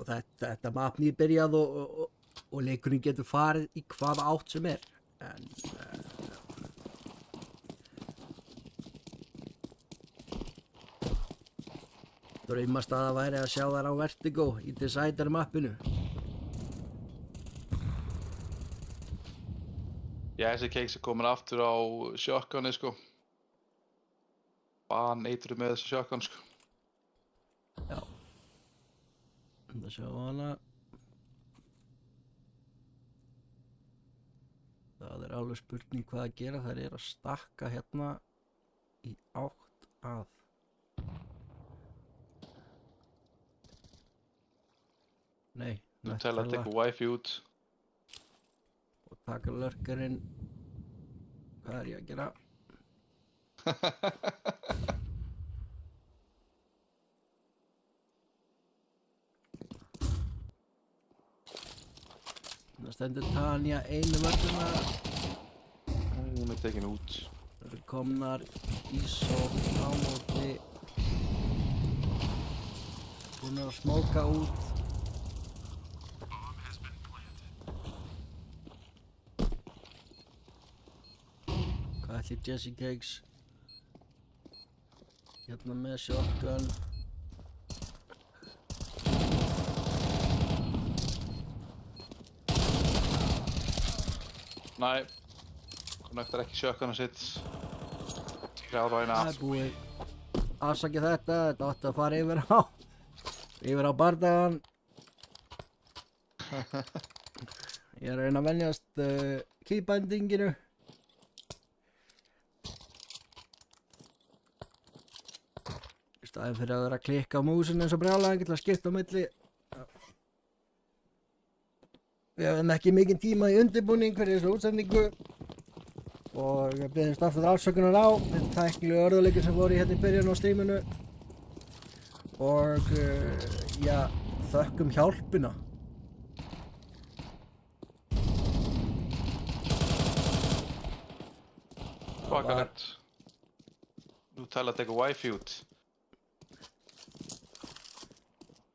[SPEAKER 3] Og þetta map nýbyrjað og leikurinn getur farið í hvaða átt sem er. En draumast að það væri að sjá þær á Vertigo í Decider mappinu.
[SPEAKER 4] Já, þessi Cakes er komin aftur á shotgunni, sko. Baneitru með þessi shotgun, sko.
[SPEAKER 3] Já. Það sjá hana. Það er alveg spurning hvað að gera. Þær eru að stakka hérna í átt að. Nei,
[SPEAKER 4] Nutella tekur Wifi út.
[SPEAKER 3] Og taka lurkerinn. Hvað er ég að gera? Það stendur Tanja einu vörðuna.
[SPEAKER 4] Hún er tekin út.
[SPEAKER 3] Það eru komnar Ísók á móti. Hún er að smóka út. móti Jesse Cakes. Hérna með shotgun.
[SPEAKER 4] Næ, connectar ekki sjökkana sitt. Þrjáðvæna.
[SPEAKER 3] Það búið. Afsakið þetta átti að fara yfir á bardagan. Ég er að reyna að venjast keybindinginu. Í staðinn fyrir að vera að klikka á músinu eins og brjálæðan til að skipta á milli. Við hefum ekki mikinn tíma í undirbúning fyrir þessu útsendingu og við byrjum aftur afsökunar á með tæknilegu örðuleikir sem voru hérna í byrjun á stríminu og já, þökkum hjálpina.
[SPEAKER 4] Svakalegt. Nú tala að teka wifi út.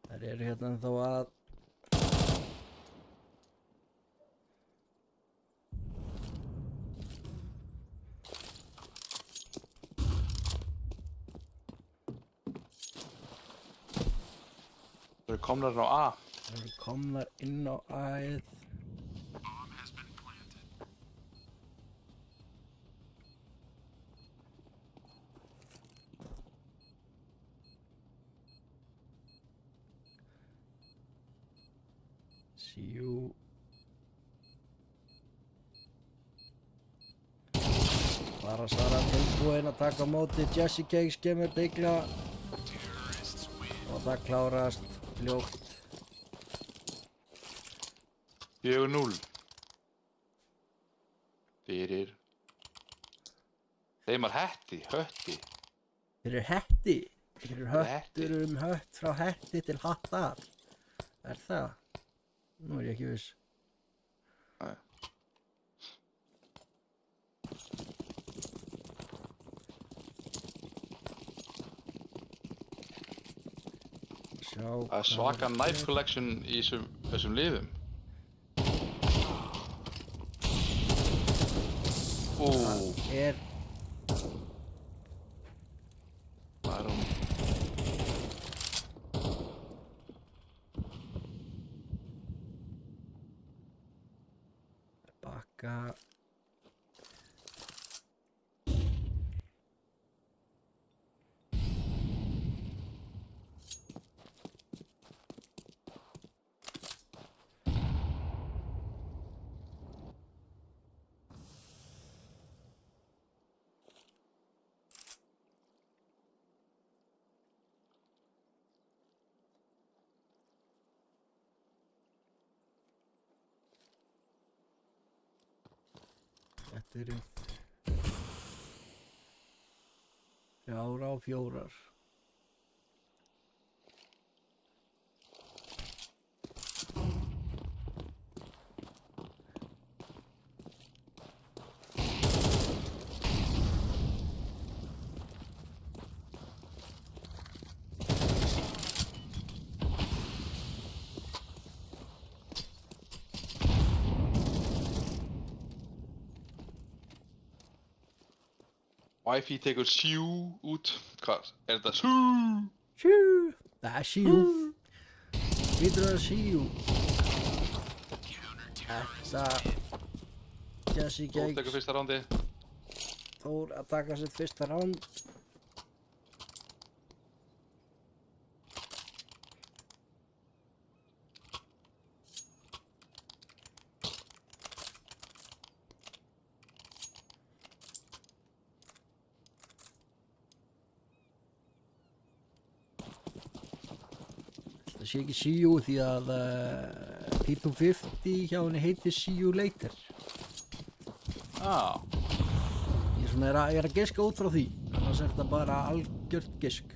[SPEAKER 3] Þær eru hérna þá að
[SPEAKER 4] Það eru komnar á A.
[SPEAKER 3] Það eru komnar inn á æð. Sjú. Bara Sara tilbúinn að taka á móti Jesse Cakes kemur byggla og það klárast fljótt.
[SPEAKER 4] 4-0. Fyrir þeim var hötti.
[SPEAKER 3] Þeir eru hetti. Þeir eru höttur hött frá hetti til hattar. Er það? Nú er ég ekki viss.
[SPEAKER 4] Nei. Það er svaka knife collection í þessum liðum.
[SPEAKER 3] Það er
[SPEAKER 4] Það er hún.
[SPEAKER 3] bakka. Þetta eru 4 á 4.
[SPEAKER 4] Wifi tekur sjú út. Hvað? Er þetta sjú?
[SPEAKER 3] Sjú. Það er sjú. Vítur að sjú. Þetta Jesse
[SPEAKER 4] Þór
[SPEAKER 3] Cakes.
[SPEAKER 4] tekur fyrsta rándi.
[SPEAKER 3] Þór að taka sitt fyrsta ránd. Það sé ekki see you því að P250 hjá henni heitir see you later. Ég er að giska út frá því, annars er þetta bara algjört gisk.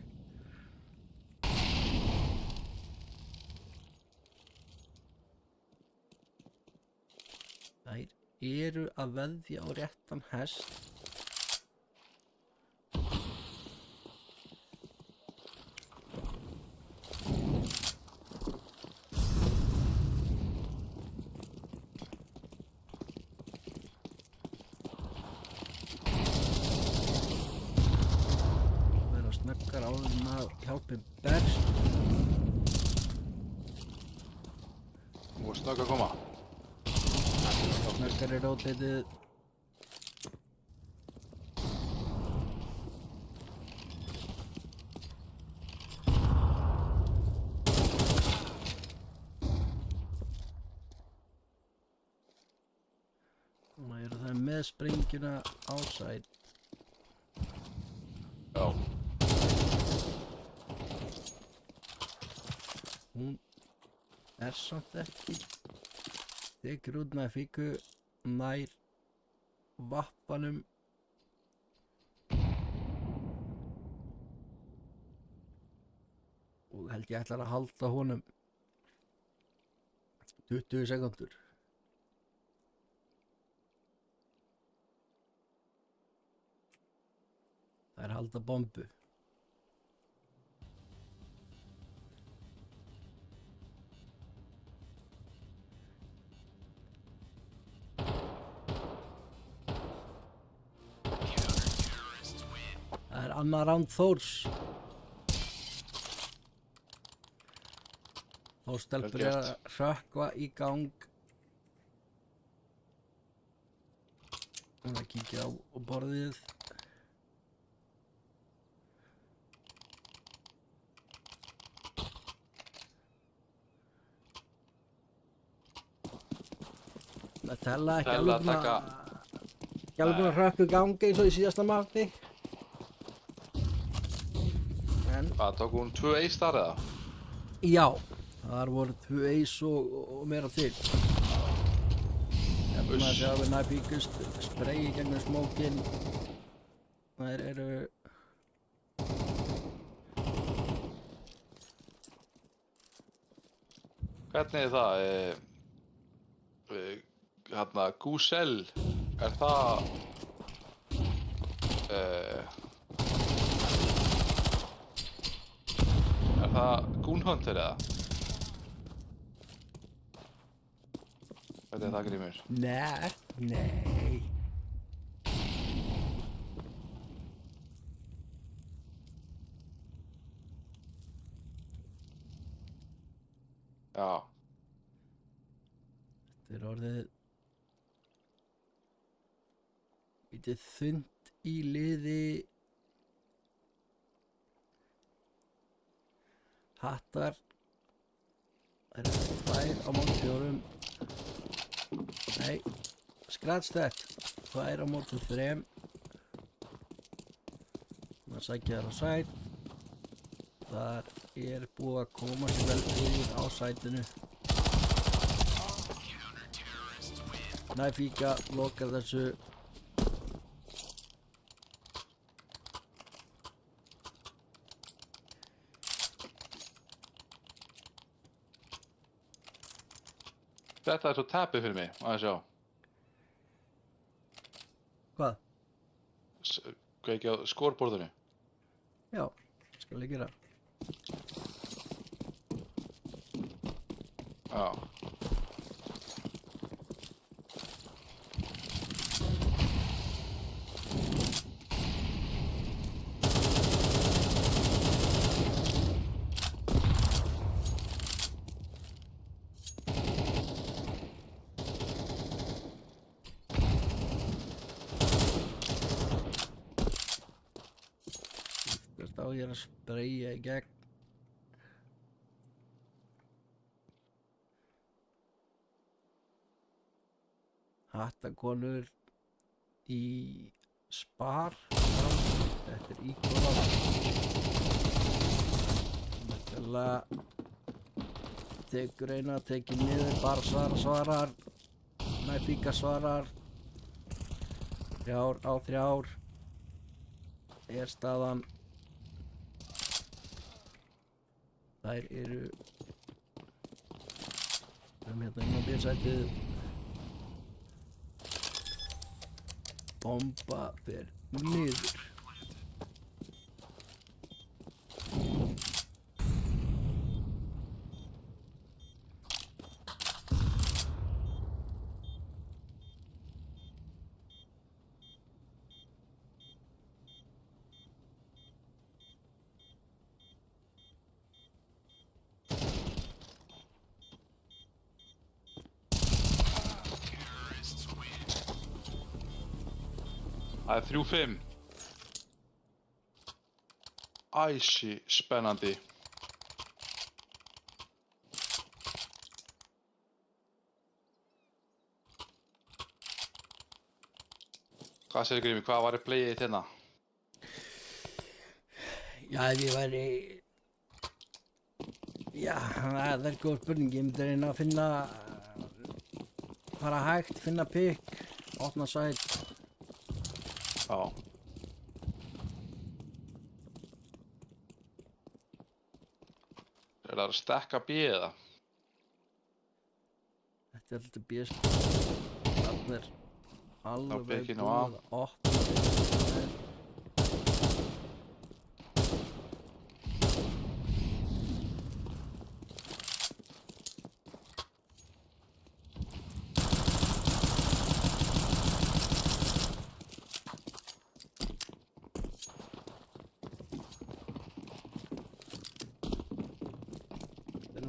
[SPEAKER 3] Þær eru að veðja á réttan hest. hjálpin berst.
[SPEAKER 4] Nú er snögg að koma.
[SPEAKER 3] Snöggari róteitið. Núna eru það með sprengjuna ásæð.
[SPEAKER 4] Já.
[SPEAKER 3] Hún er samt ekki tekur út Nafíku nær vappanum og held ég ætlar að halda honum 20 sekundur. Það er halda bombu. Það er annar round Þórs. Þórstelpur er að hrökkva í gang. Það kíkja á borðið. Tella ekki alveg búin að hrökkva í gangi eins og í síðasta marti.
[SPEAKER 4] Hvað, tók hún 2 eist þar eða?
[SPEAKER 3] Já, þar voru 2 eis og meira til. Hérna maður sjá við Nafíkust spreyi gegnum smókinn. Þær eru...
[SPEAKER 4] Hvernig er það? Hérna, Gúsel, er það... Er það Goonhunter eða? Hvernig er það, Grímur?
[SPEAKER 3] Nei.
[SPEAKER 4] Já.
[SPEAKER 3] Þetta er orðið lítið þunnt í liði. Hattar. Það eru 2 á móti 4. Nei, scratch that. 2 á móti 3. Það sækja þær á sæt. Þar er búið að koma sér vel fyrir á sætinu. Nafíka lokar þessu.
[SPEAKER 4] Þetta er svo tapið fyrir mig, að sjá.
[SPEAKER 3] Hvað?
[SPEAKER 4] Hvað ekki á skorborðinu?
[SPEAKER 3] Já, skal ég gera.
[SPEAKER 4] Já.
[SPEAKER 3] Þá ég er að spreyja í gegn. Hattakonur í spar. Þetta er íkona. Náttúrulega tekur eina, tekið niður, bara svarar. Nafíka svarar. 3 á 3. Er staðan. Þær eru hérna inn á bílsætið. Bomba fer niður.
[SPEAKER 4] Það er 3-5. Æsi, spennandi. Hvað segir Grímur, hvað var í playið þitt hérna?
[SPEAKER 3] Já, ef ég væri... Já, það er góð spurning. Ég myndi reyna að finna... fara hægt, finna pikk, opna sæt.
[SPEAKER 4] Já. Er það að stekka B eða?
[SPEAKER 3] Þetta er alltaf bjöst. Þarna er alveg
[SPEAKER 4] pikkinu
[SPEAKER 3] búið
[SPEAKER 4] á.
[SPEAKER 3] að opna.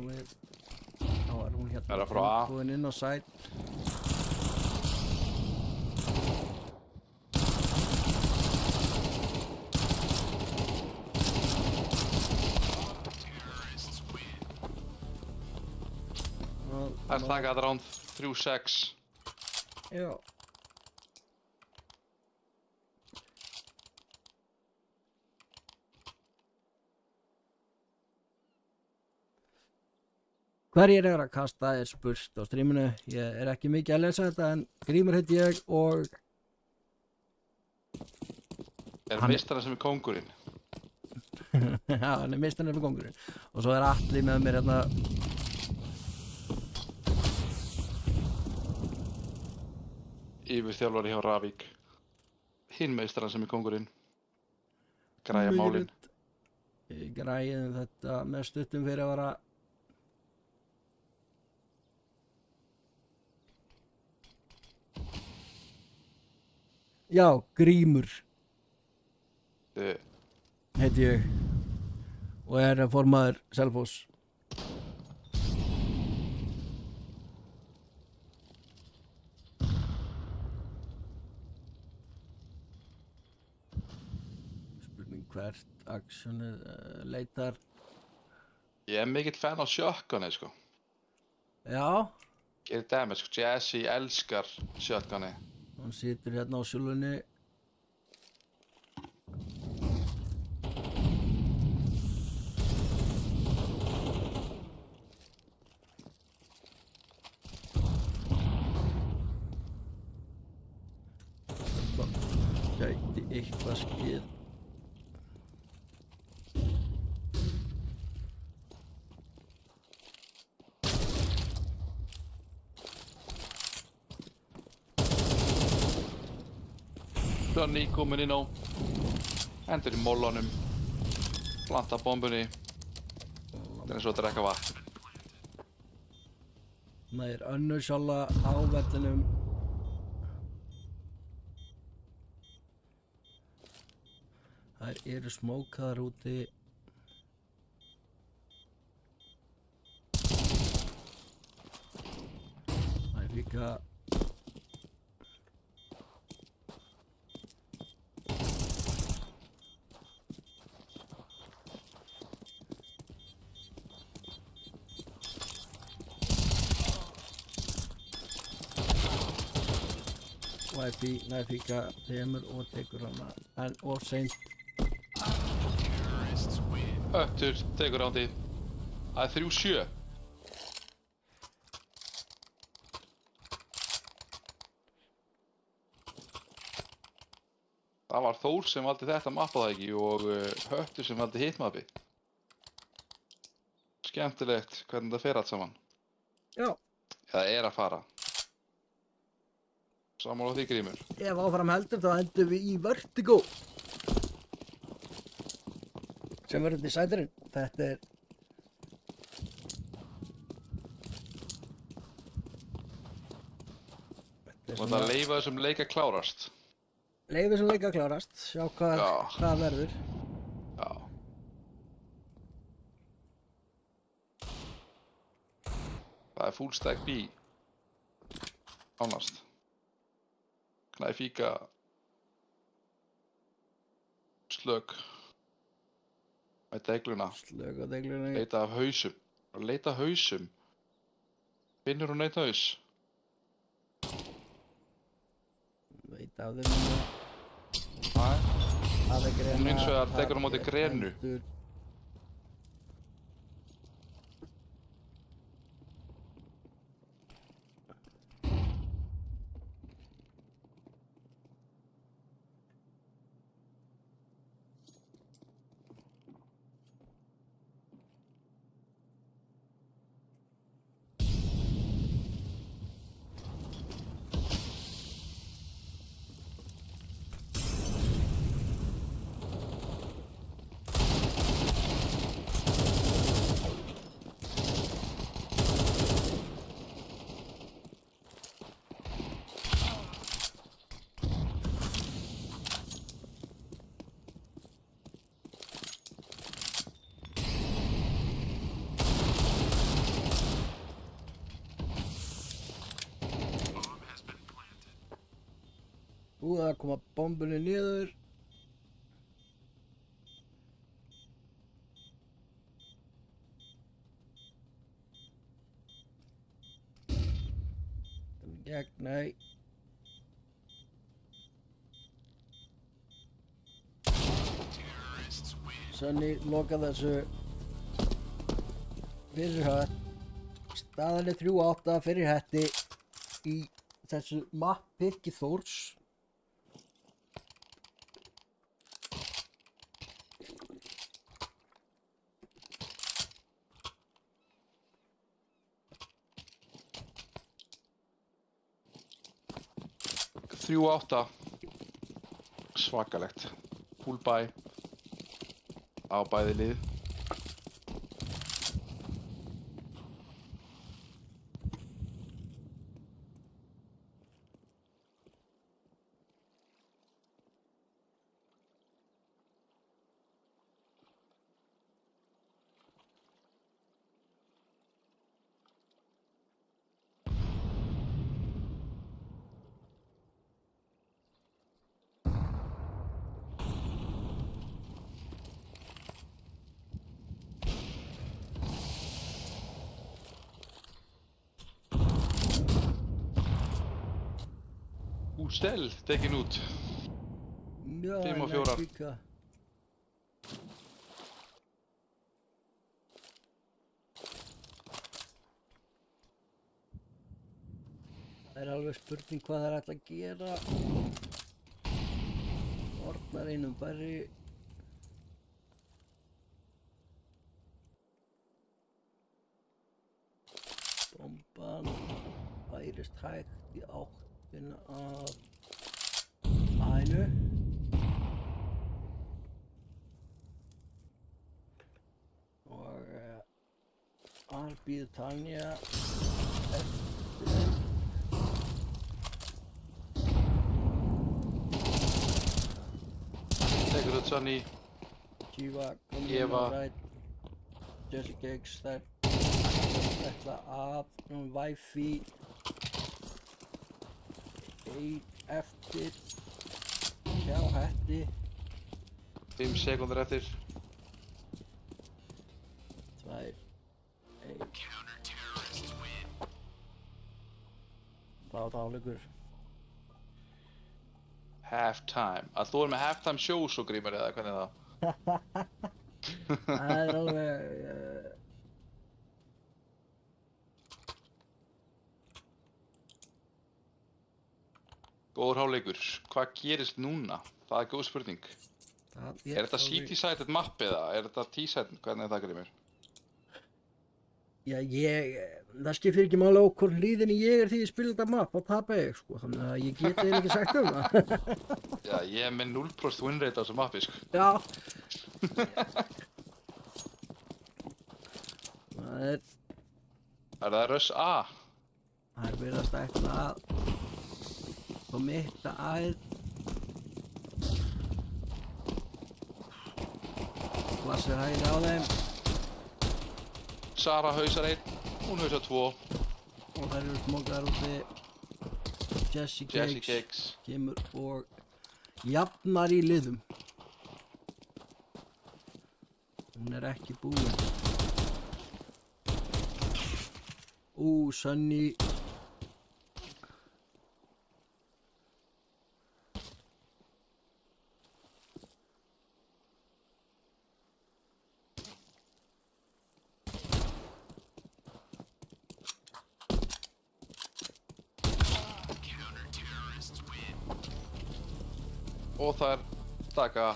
[SPEAKER 3] Þá er hún hérna
[SPEAKER 4] Er það frá A?
[SPEAKER 3] tilbúin inn á sæt.
[SPEAKER 4] Það er stakað round 3-6.
[SPEAKER 3] Já. Hverjir eru að kasta er spurt á stríminu. Ég er ekki mikið að lesa þetta en Grímur heiti ég og
[SPEAKER 4] Er mistarinn sem er kóngurinn?
[SPEAKER 3] já, hann er meistarinn fyrir kóngurinn. Og svo er Atli með mér hérna.
[SPEAKER 4] Yfirþjálfari hjá Ravík. Hinn meistarinn sem er kóngurinn. Græja málin.
[SPEAKER 3] Græjum þetta með stuttum fyrir að vara. Já, Grímur heiti ég og er formaður Selfoss. Spurning hvert actionið leitar.
[SPEAKER 4] Ég er mikill fan á shotgunni, sko.
[SPEAKER 3] Já,
[SPEAKER 4] Gerir damage, sko. Jesse elskar shotgunni.
[SPEAKER 3] hann situr hérna á sjálfunni. Gæti eitthvað skeð.
[SPEAKER 4] Johnny komin inn á. Hendur í móllanum. Planta bombunni. Það er eins og að drekka vatn.
[SPEAKER 3] Það er önnur sjálfa á vellinum. Þær eru smókaðar úti. Það er líka Næfíka þemur og tekur hana en of seint.
[SPEAKER 4] Öttur tekur rándið. Það er 3-7. Það var Þór sem valdi þetta mappa það ekki og Höttur sem valdi hitt mappi. Skemmtilegt hvernig það fer allt saman.
[SPEAKER 3] Já,
[SPEAKER 4] Það er að fara. Sammála því Grímur.
[SPEAKER 3] ef áfram heldur þá endum við í Vertigo. Sem verður til sæturinn. Þetta er
[SPEAKER 4] Og það leifa þessum leik að klárast.
[SPEAKER 3] Leifir sem leika að klárast. Sjá hvað verður.
[SPEAKER 4] Já. Það er full stack B. Ánast. Knæfíka slök. Með degluna.
[SPEAKER 3] Slök á deglunni.
[SPEAKER 4] Leita af hausum. Leita af hausum. Finnur hún neitt haus?
[SPEAKER 3] Veit af þeim núna.
[SPEAKER 4] Nei.
[SPEAKER 3] Það er grena.
[SPEAKER 4] Hún hins vegar tekur á móti grenu.
[SPEAKER 3] Það koma bombunni niður. Gegn, nei. Sonny, loka þessu. Fyrir hött. Staðan er 3-8 fyrir hetti í þessu mappi Þórs.
[SPEAKER 4] Þrjú átta. Svakalegt. Full buy. Á bæði lið. Ústel, tekin út.
[SPEAKER 3] Já,
[SPEAKER 4] 5 og 4.
[SPEAKER 3] líka. Það er alveg spurning hvað það er ætla að gera. Orðnar einum bæri. Bomban bærist hægt í áttina af ænu. Og hann býður Tanja eftir þeim.
[SPEAKER 4] Tekur út Sonny.
[SPEAKER 3] Shiva,
[SPEAKER 4] Eva.
[SPEAKER 3] right. Jessica X, þær ætla að Wi-Fi 1 eftir hjá hetti.
[SPEAKER 4] 5 sekúndur eftir.
[SPEAKER 3] 2, 1. Þá leikur.
[SPEAKER 4] Halftime. Að þú er með halftime show svo Grímur eða hvernig er það?
[SPEAKER 3] Það er alveg
[SPEAKER 4] Góður hálfleikur. Hvað gerist núna? Það er góð spurning. Er þetta CT-sided map eða? Er þetta T-sided? Hvernig er það Grímur?
[SPEAKER 3] Já, það skiptir ekki máli á hvort liðinni ég er því ég spila þetta map og tapa ég, sko, þannig að ég get eiginlega ekki sagt það.
[SPEAKER 4] Já, ég er með 0% win rate á þessu mappi, sko.
[SPEAKER 3] Já. Er
[SPEAKER 4] það Rush A?
[SPEAKER 3] Það er virðast ætla að komitta að Klassir hægir á þeim.
[SPEAKER 4] Sara hausar 1, hún hausar 2.
[SPEAKER 3] Og þær eru smókaðar úti. Jessie Cakes kemur og jafnar í liðum. Hún er ekki búin. Sunny.
[SPEAKER 4] Og það taka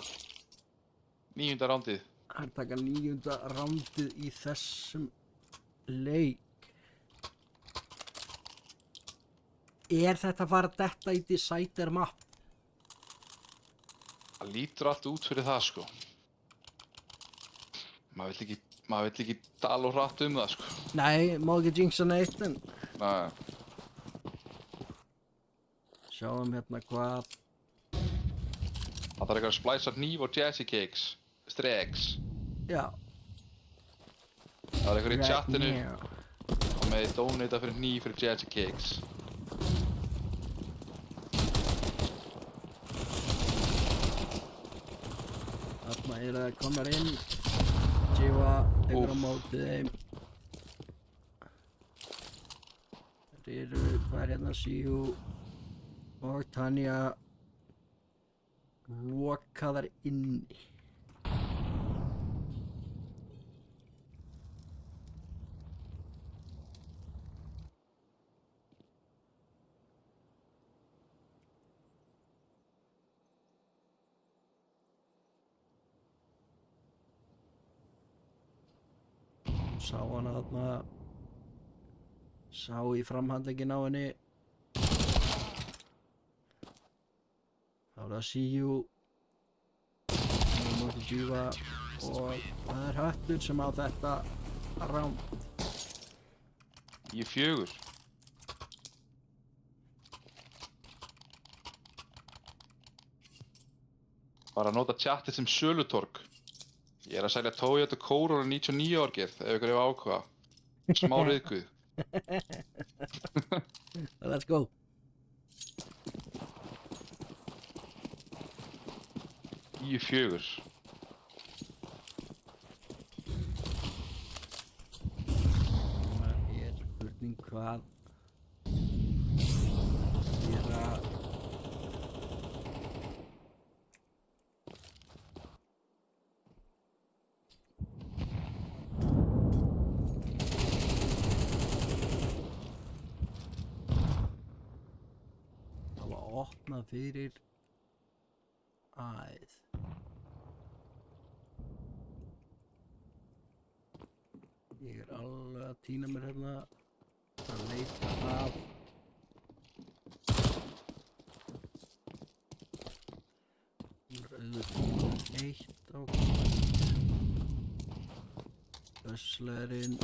[SPEAKER 4] 9. rándið.
[SPEAKER 3] Það taka 9. rándið í þessum leik. Er þetta að fara að detta í Decider map?
[SPEAKER 4] Það lítur allt út fyrir það, sko. Maður vill ekki tala og hratt það, sko.
[SPEAKER 3] Nei, má ekki jinxa neitt en...
[SPEAKER 4] Nei.
[SPEAKER 3] Sjáum hérna hvað...
[SPEAKER 4] Það þarf eitthvað að splæsa hníf og Jazzy Cakes. Stregs.
[SPEAKER 3] Já.
[SPEAKER 4] Það eitthvað í chattinu.
[SPEAKER 3] now.
[SPEAKER 4] Og með donata fyrir hníf fyrir Jazzy Cakes.
[SPEAKER 3] Þarna eru það komnar inn. Jiva tekur á móti þeim. Það eru, hvað er hérna, Siu og Tanya lokaðar inni. Sá hana þarna, sá í framhandlegginn á henni. Þá er það Siu móti Jiva og það er Höttur sem á þetta ránd.
[SPEAKER 4] Í 4. Bara að nota chatið sem sölutorg. Ég er að selja Toyota Corolla 99 orgið, ef ykkur hefur ákvað. Smá riðguð.
[SPEAKER 3] Let's go.
[SPEAKER 4] Í 4.
[SPEAKER 3] Það er spurning hvað gera. Það var opnað fyrir æð. Ég er alveg að týna mér hérna að leita af auðvitað 1 á Össlerinn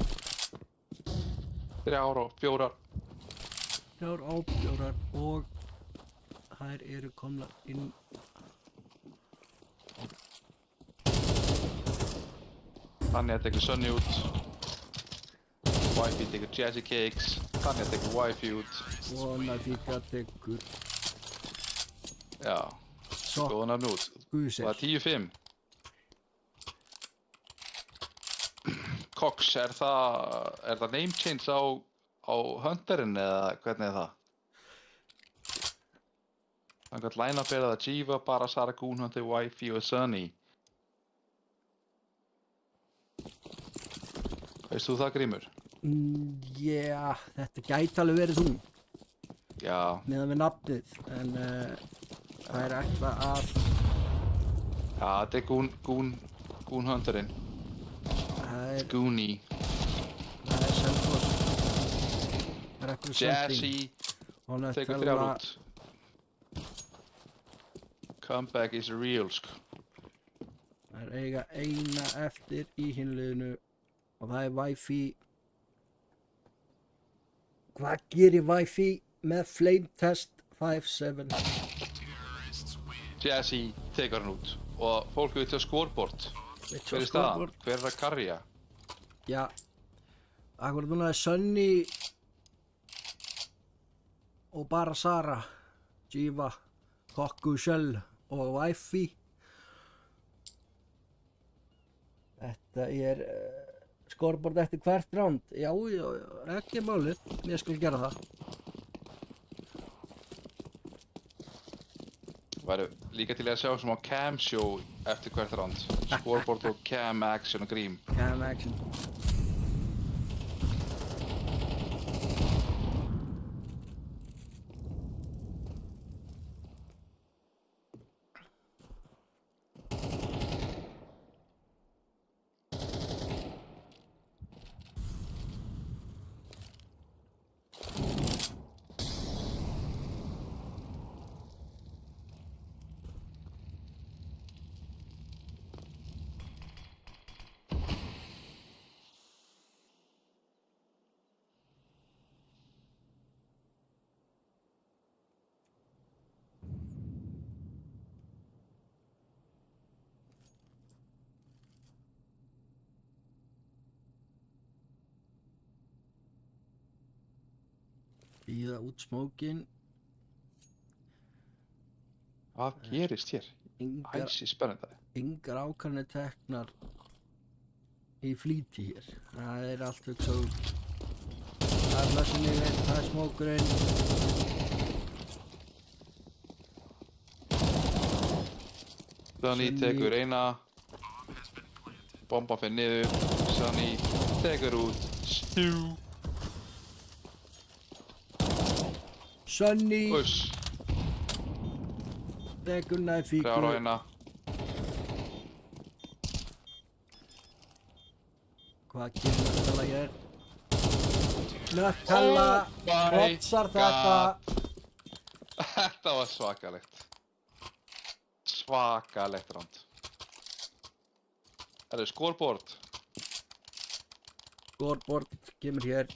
[SPEAKER 4] 3 og 4.
[SPEAKER 3] 3 ábjórar og þær eru komnar inn.
[SPEAKER 4] Þannig að tekur Sunny út. Wifey tekur Jazzy Cakes. Þannig að tekur Wifey út.
[SPEAKER 3] Svona fíka tekur
[SPEAKER 4] Já, góða nafn út.
[SPEAKER 3] Gusel.
[SPEAKER 4] Og það er 10-5. Cox, er það name change á Hunterinn eða hvernig er það? Þannig að line-up er það Jiva, bara Sarah Goonhunter, Wifey og Sunny. Veist þú það, Grímur?
[SPEAKER 3] Já, þetta gæti alveg verið þú
[SPEAKER 4] Já.
[SPEAKER 3] meðan við nafnið, en það er eitthvað að
[SPEAKER 4] Já, þetta er Goonhunterinn.
[SPEAKER 3] það er
[SPEAKER 4] Goonie.
[SPEAKER 3] Selfoss. Það er eitthvað
[SPEAKER 4] Jazzy tekur 3 út. Comeback is real, sko.
[SPEAKER 3] Það er eiga eina eftir í hinliðinu og það er Wifey. Hvað gerir Wifey með Flame Test 5-7?
[SPEAKER 4] Jazzy tekur hann út og fólk vil til scoreboard. Hver er staðan? Hver er að karja?
[SPEAKER 3] Já, akkurat núna er Sunny og bara Sara, Jiva, Kokku, Shell og Wifey. Þetta er scoreboard eftir hvert round. Já, ekki málið. Ég skal gera það.
[SPEAKER 4] Væru líka til að sjá smá cam show eftir hvert round. Scoreboard og cam action og grím.
[SPEAKER 3] Cam action. Bíða út smókin.
[SPEAKER 4] Hvað gerist hér? Æsi spennandi.
[SPEAKER 3] Engar ákvarðanir teknar í flýti hér. Það er allt hugsað út. Það er blessin yfir, það er smókurinn.
[SPEAKER 4] Sunny tekur eina. Bomba fyrir niður. Sunny tekur út. Stú.
[SPEAKER 3] Sunny
[SPEAKER 4] Uss.
[SPEAKER 3] tekur næfíku.
[SPEAKER 4] 3 á eina.
[SPEAKER 3] Hvað kemur Nutella hér? Nutella rotsar þetta.
[SPEAKER 4] Þetta var svakalegt. Svakalegt round. Það er scoreboard.
[SPEAKER 3] Scoreboard kemur hér.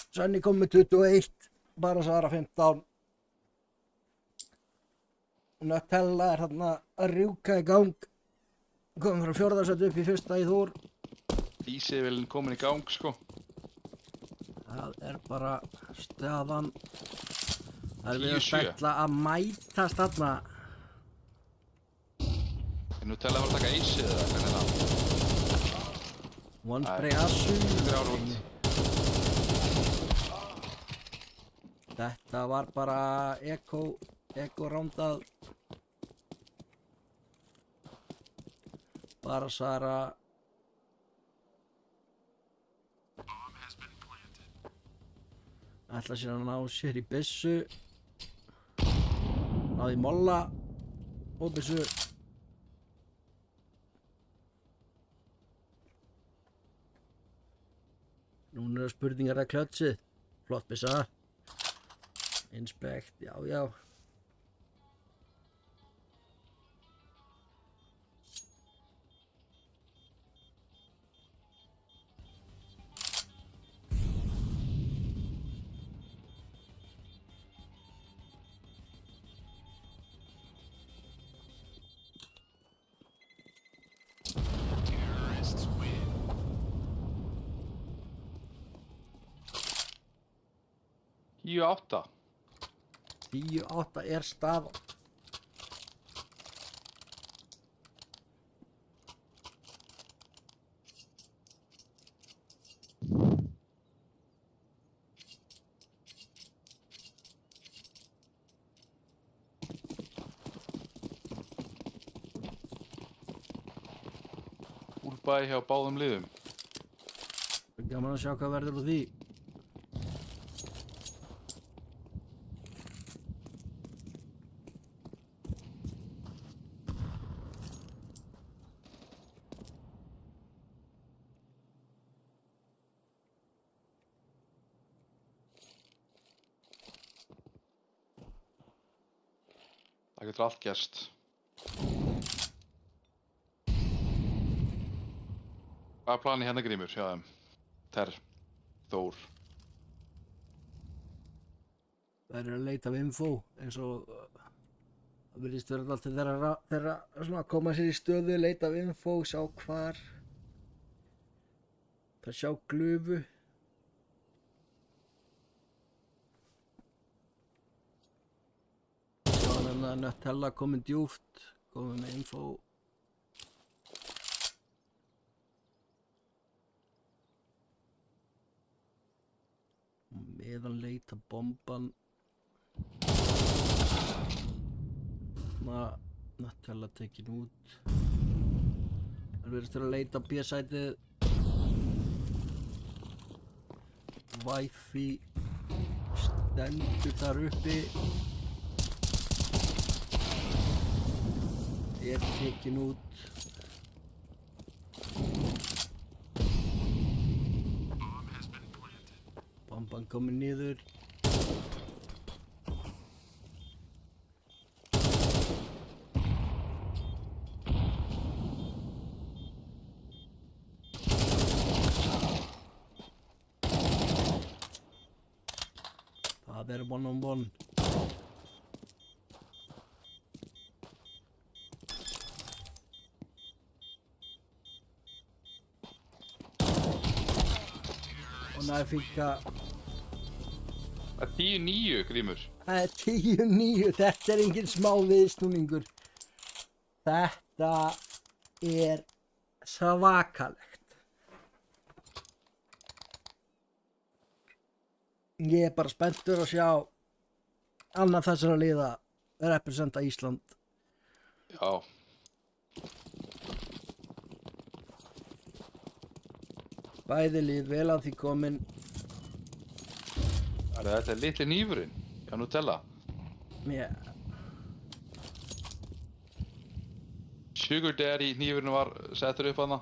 [SPEAKER 3] Sunny kom með 21. Bara Sara 15. Nutella er hérna að rjúka í gang. Komum frá 4. set upp í 1. í Þór.
[SPEAKER 4] Dísivélinn komin í gang sko.
[SPEAKER 3] Það er bara staðan. Það er við að
[SPEAKER 4] 10-7.
[SPEAKER 3] spella að mætast þarna.
[SPEAKER 4] Nutella var að taka aceið eða hvernig er það?
[SPEAKER 3] One spray assu.
[SPEAKER 4] 3 út.
[SPEAKER 3] Þetta var bara eko rándað. Bara Sara. Ætla sér að ná sér í byssu. Náði molla og byssu. Núna eru spurningar að klötsið. Flott byssa. Inspect, já.
[SPEAKER 4] Jú 8.
[SPEAKER 3] 10-8 er staðan.
[SPEAKER 4] Úlbæ hjá báðum liðum.
[SPEAKER 3] Gaman að sjá hvað verður úr því.
[SPEAKER 4] Það getur allt gerst. Hvað er planið hérna Grímur hjá þeim? Þór.
[SPEAKER 3] Það er að leita af info eins og það virðist vera alltaf þeirra svona að koma sér í stöðu, leita af info, sjá hvar. Það sjá glufu. Nutella komin djúpt, komin með info. Meðan leita bomban. Nutella tekin út. Það verður að leita B-sætið. Wi-Fi stendur þar uppi. Tekin út. Bomban komin niður. Það er one on one. Og nærfíka.
[SPEAKER 4] Það er 10-9 Grímur.
[SPEAKER 3] Það er 10-9, þetta er engin smá viðsnúningur. Þetta er svakalegt. Ég er bara spenntur að sjá annað þessara liða representa Ísland.
[SPEAKER 4] Já.
[SPEAKER 3] Bæði lið vel að því komin.
[SPEAKER 4] Þetta er litli hnífurinn, já Nutella.
[SPEAKER 3] Yeah.
[SPEAKER 4] Sugar Daddy hnífurinn var settur upp hana.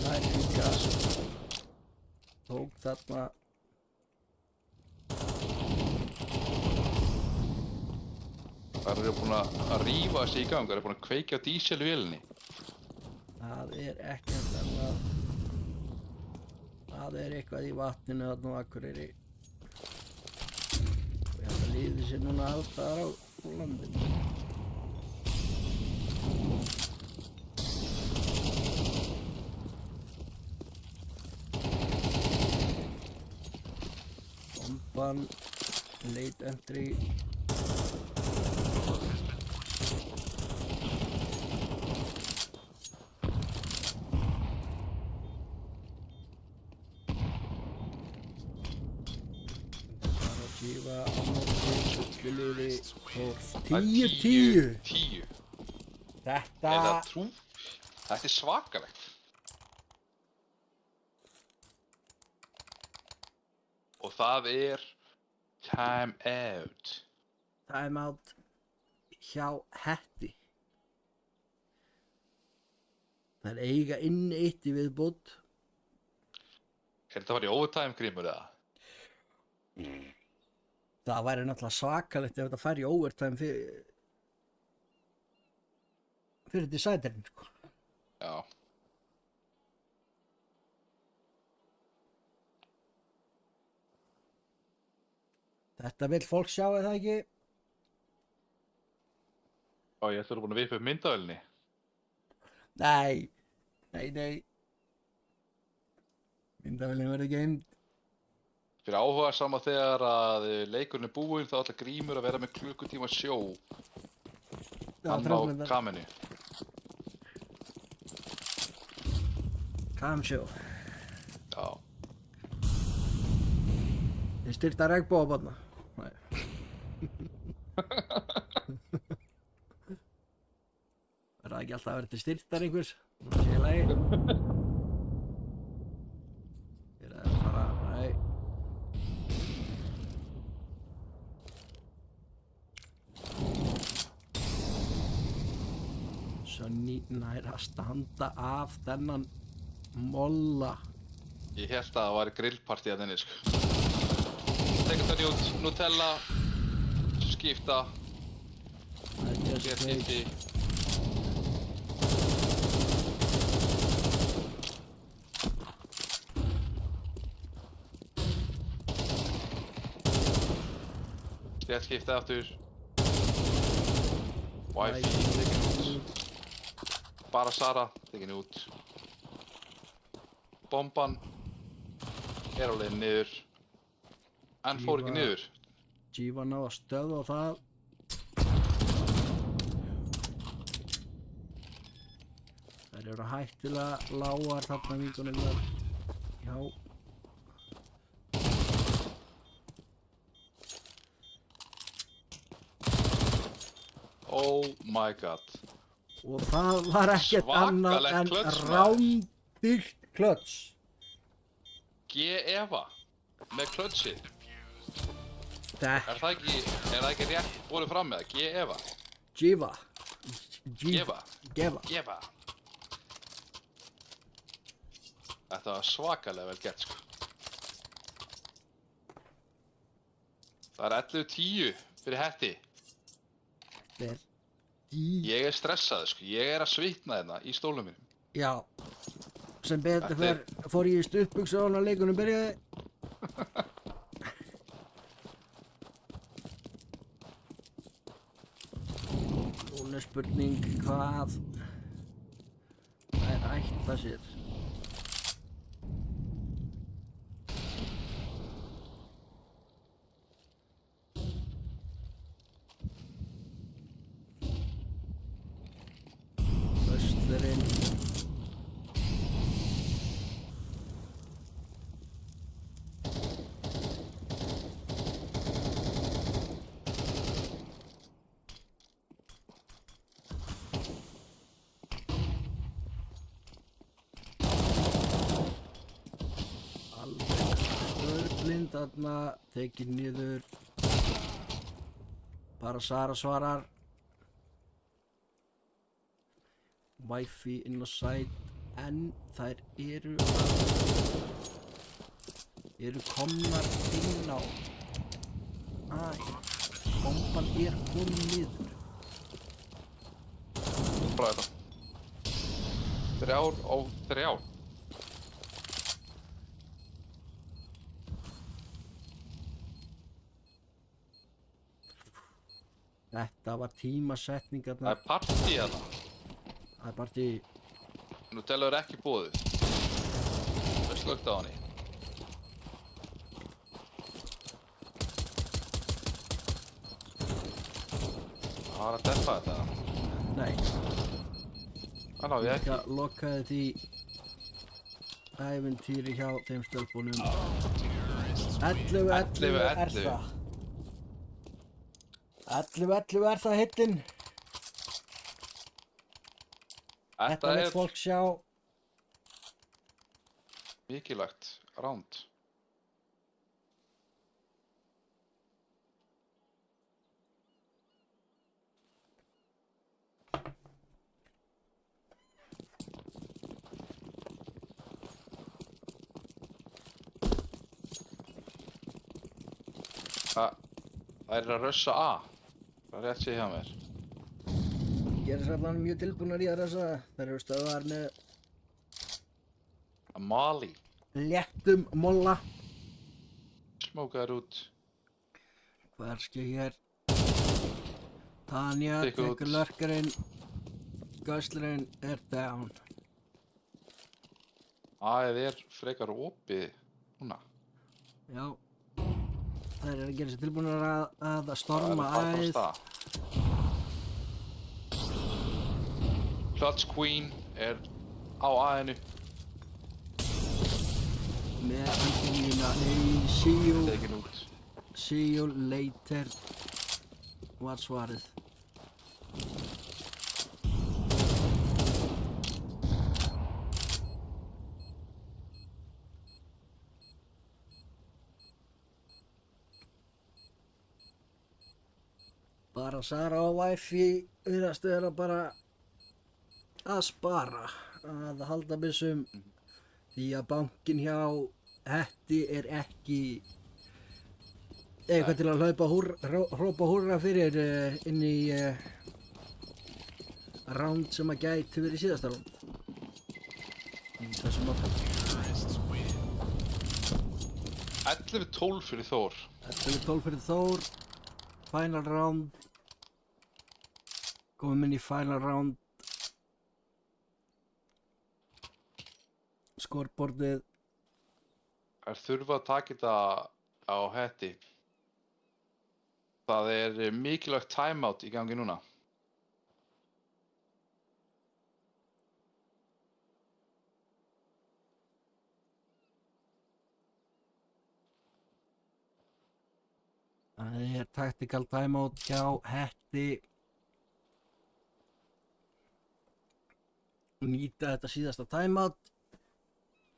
[SPEAKER 3] Það er líka tók þarna.
[SPEAKER 4] Það eru búin að rífa sig í gang, það eru búin að kveikja díselvélinni.
[SPEAKER 3] Það er ekkert annað. Það er eitthvað í vatninu þarna á Akureyri. Og ég held að líði sér núna alls staðar á landinu. Bomban, late entry. Jífa á móti, skiljiði, 10-10.
[SPEAKER 4] 10.
[SPEAKER 3] Þetta
[SPEAKER 4] Þetta er svakalegt. Og það er time out.
[SPEAKER 3] Time out hjá Hetti. Það er eiga inn eitt í viðbót.
[SPEAKER 4] Er þetta að fara í overtime Grímur eða?
[SPEAKER 3] Það væri náttúrulega svakalegt ef þetta fær í overtime fyrir Deciderinn, sko.
[SPEAKER 4] Já.
[SPEAKER 3] Þetta vill fólk sjá, eða ekki?
[SPEAKER 4] Já, ég ætti að vera búin að vippa upp myndavélinni.
[SPEAKER 3] Nei. Myndavélin verður geymd.
[SPEAKER 4] Fyrir áhuga sama þegar að leikurinn er búinn þá ætla Grímur að vera með klukkutíma sjó. Hann á kaminu.
[SPEAKER 3] Kamsjó.
[SPEAKER 4] Já.
[SPEAKER 3] Þið styrta regnbogabarna. Nei. Verða ekki alltaf að vera til styrtar einhvers? Það sé í lagi. Ég er að fara, nei. Svo nær að standa af þennan molla.
[SPEAKER 4] Ég held að það væri grillpartí að þenni, sko. Tekur það út, Nutella, skipta, hér skipti. Hér skipta aftur. Wi-Fi tekin út. Bara Sara tekin út. Bomban er á leiðinni niður. En fór ekki niður.
[SPEAKER 3] Jífa náði að stöðva það. Þær eru hættulega lágar þarna vinkonurnar. Já.
[SPEAKER 4] Oh my god.
[SPEAKER 3] Og það var ekkert annað
[SPEAKER 4] Svakalegt
[SPEAKER 3] en
[SPEAKER 4] klöts, maður.
[SPEAKER 3] rándýrt klöts.
[SPEAKER 4] G-Eva með klötsi.
[SPEAKER 3] Þetta
[SPEAKER 4] Er það ekki rétt borið fram með það? G-Eva.
[SPEAKER 3] Giva.
[SPEAKER 4] Geva.
[SPEAKER 3] Geva.
[SPEAKER 4] Geva. Þetta var svakalega vel gert, sko. Það er 11:10 fyrir hetti.
[SPEAKER 3] Þetta er
[SPEAKER 4] Ég er stressaður, sko. Ég er að svitna hérna í stólnum mínum.
[SPEAKER 3] Já. Sem betur
[SPEAKER 4] Þetta
[SPEAKER 3] fór ég í stuttbuxur áður en að leikunum byrjaði. Núna er spurning hvað það er ætla sér. Östlerinn. Störblind þarna, tekið niður. Bara Sara svarar. Wi-Fi inn á sæt, en þær eru komnar inn á. Bomban er komin niður.
[SPEAKER 4] Bara þetta. 3 á 3.
[SPEAKER 3] Þetta var tímasetning
[SPEAKER 4] Það
[SPEAKER 3] þarna.
[SPEAKER 4] er partí hérna.
[SPEAKER 3] Það er partí.
[SPEAKER 4] Nú telur ekki bóðið. Það er slögt á henni. Það var að deppa þetta.
[SPEAKER 3] Nei,
[SPEAKER 4] Það náði ég ekki.
[SPEAKER 3] ég lokaði því ævintýri hjá þeim stelpunum. 11 er það. 11 er það hittin. Þetta
[SPEAKER 4] Þetta
[SPEAKER 3] vill
[SPEAKER 4] er
[SPEAKER 3] fólk sjá.
[SPEAKER 4] mikilvægt ránd. Það er að rössa A. Það er rétt séð hjá mér.
[SPEAKER 3] Gerilsallan mjög tilbúnar í að ressa. Þær eru stöðvar með
[SPEAKER 4] Mali.
[SPEAKER 3] léttum molla.
[SPEAKER 4] Smókaður út.
[SPEAKER 3] Hvað er skil hér? Tanja
[SPEAKER 4] Tekur út.
[SPEAKER 3] tekur lurkerinn. Gæslurinn er down.
[SPEAKER 4] A-ið er frekar opið núna.
[SPEAKER 3] Já. Þær eru að gera sér tilbúnar að storma
[SPEAKER 4] Það er bara
[SPEAKER 3] æð.
[SPEAKER 4] stað. Clutch Queen er á A-inu.
[SPEAKER 3] Með Angelina. Nei,
[SPEAKER 4] Tekin út.
[SPEAKER 3] see you later. Var svarið. Bara Sara og Wi-Fi virðast vera bara að spara, að halda byssum því að bankinn hjá Hetti er ekki eitthvað til að hrópa húrra fyrir inn í ránd sem að gæti verið síðasta ránd. Þessum áfram.
[SPEAKER 4] 11-12 fyrir Þór.
[SPEAKER 3] 11-12 fyrir Þór. Final round. Komum inn í final round. Skorborðið.
[SPEAKER 4] Það þurfa að taka þetta á Hetti. Það er mikilvægt timeout í gangi núna.
[SPEAKER 3] Það tactical timeout hjá Hetti. Nýta þetta síðasta timeout.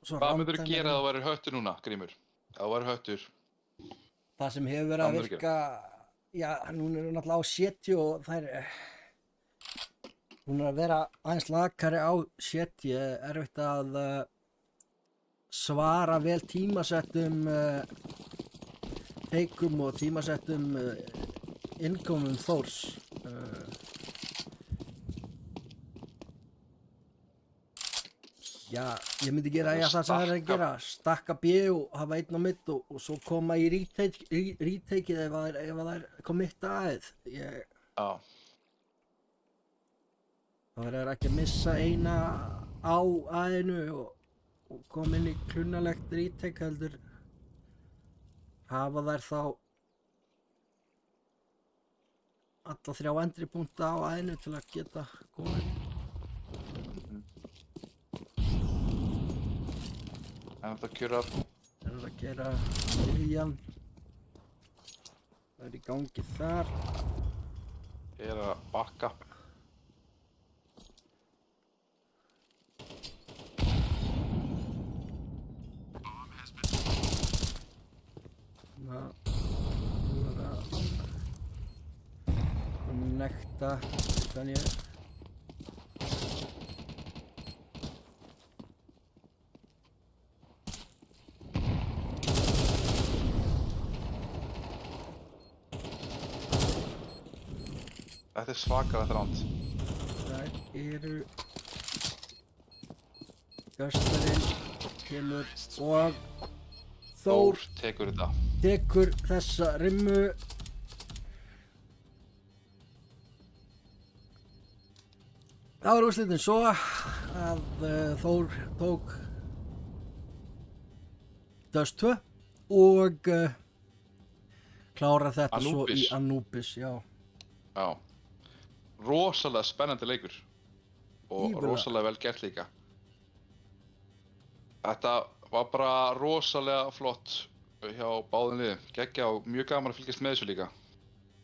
[SPEAKER 4] Hvað myndir þú gera ef þú værir höttur núna, Grímur? Ef þú værir höttur?
[SPEAKER 3] Það sem hefur verið að virka, já, núna eru náttúrulega á 70 og það hún að vera aðeins lakari á 70, erfitt að svara vel tímasettum feikum og tímasettum innkomum Þórs. Já, ég myndi gera það sem það að gera, stakka B og hafa einn á mitt og svo koma í retake-ið ef það er committa aðeð.
[SPEAKER 4] Já.
[SPEAKER 3] Það er ekki að missa eina á aðeinu og koma inn í klunalegt retake heldur. Hafa þær þá alla 3 entry punkta á aðeinu til að geta komið.
[SPEAKER 4] En þetta kjörar.
[SPEAKER 3] Það er að gera miðjan. Það er í gangi þar.
[SPEAKER 4] Ég er að bakka.
[SPEAKER 3] Það er að connecta utan ég.
[SPEAKER 4] Þetta svakalegt ránd.
[SPEAKER 3] Það eru Göstarinn kemur og Þór
[SPEAKER 4] tekur þetta.
[SPEAKER 3] Tekur þessa rimmu. Það var úrslitin svo að Þór tók Dust 2 og klára þetta
[SPEAKER 4] Anubis.
[SPEAKER 3] Svo í Anubis, já.
[SPEAKER 4] Já. Rosalega spennandi leikur og
[SPEAKER 3] Ívulega.
[SPEAKER 4] rosalega vel gert líka. Þetta var bara rosalega flott hjá báðum liðum. Geggjað og mjög gaman að fylgjast með þessu líka.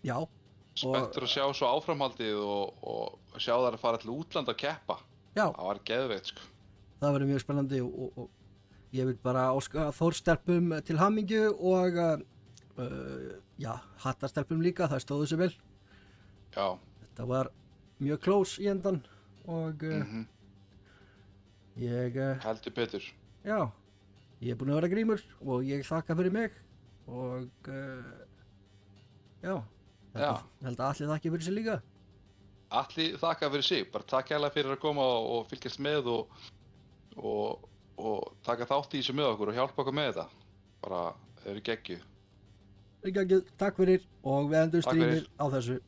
[SPEAKER 3] Já.
[SPEAKER 4] Spenntur að sjá svo áframhaldið og sjá þær að fara til útlanda að keppa.
[SPEAKER 3] Já.
[SPEAKER 4] Það var geðveikt sko.
[SPEAKER 3] Það verður mjög spennandi og ég vil bara óska Þórstelpum til hamingju og já, Hattastelpum líka, það stóðu sér vel.
[SPEAKER 4] Já.
[SPEAKER 3] Þetta var mjög close í endan og ég
[SPEAKER 2] Heldur betur.
[SPEAKER 3] já, ég er búinn að vera Grímur og ég þakka fyrir mig og já, held að Atli þakki fyrir sig líka.
[SPEAKER 4] Atli þakka fyrir sig, bara takk hérlega fyrir að koma og fylgjast með og taka þátt í þessu með okkur og hjálpa okkur með þetta. Bara, þeir eru geggjuð.
[SPEAKER 3] Takk fyrir og við endum
[SPEAKER 4] Takk fyrir.
[SPEAKER 3] strímið á þessu.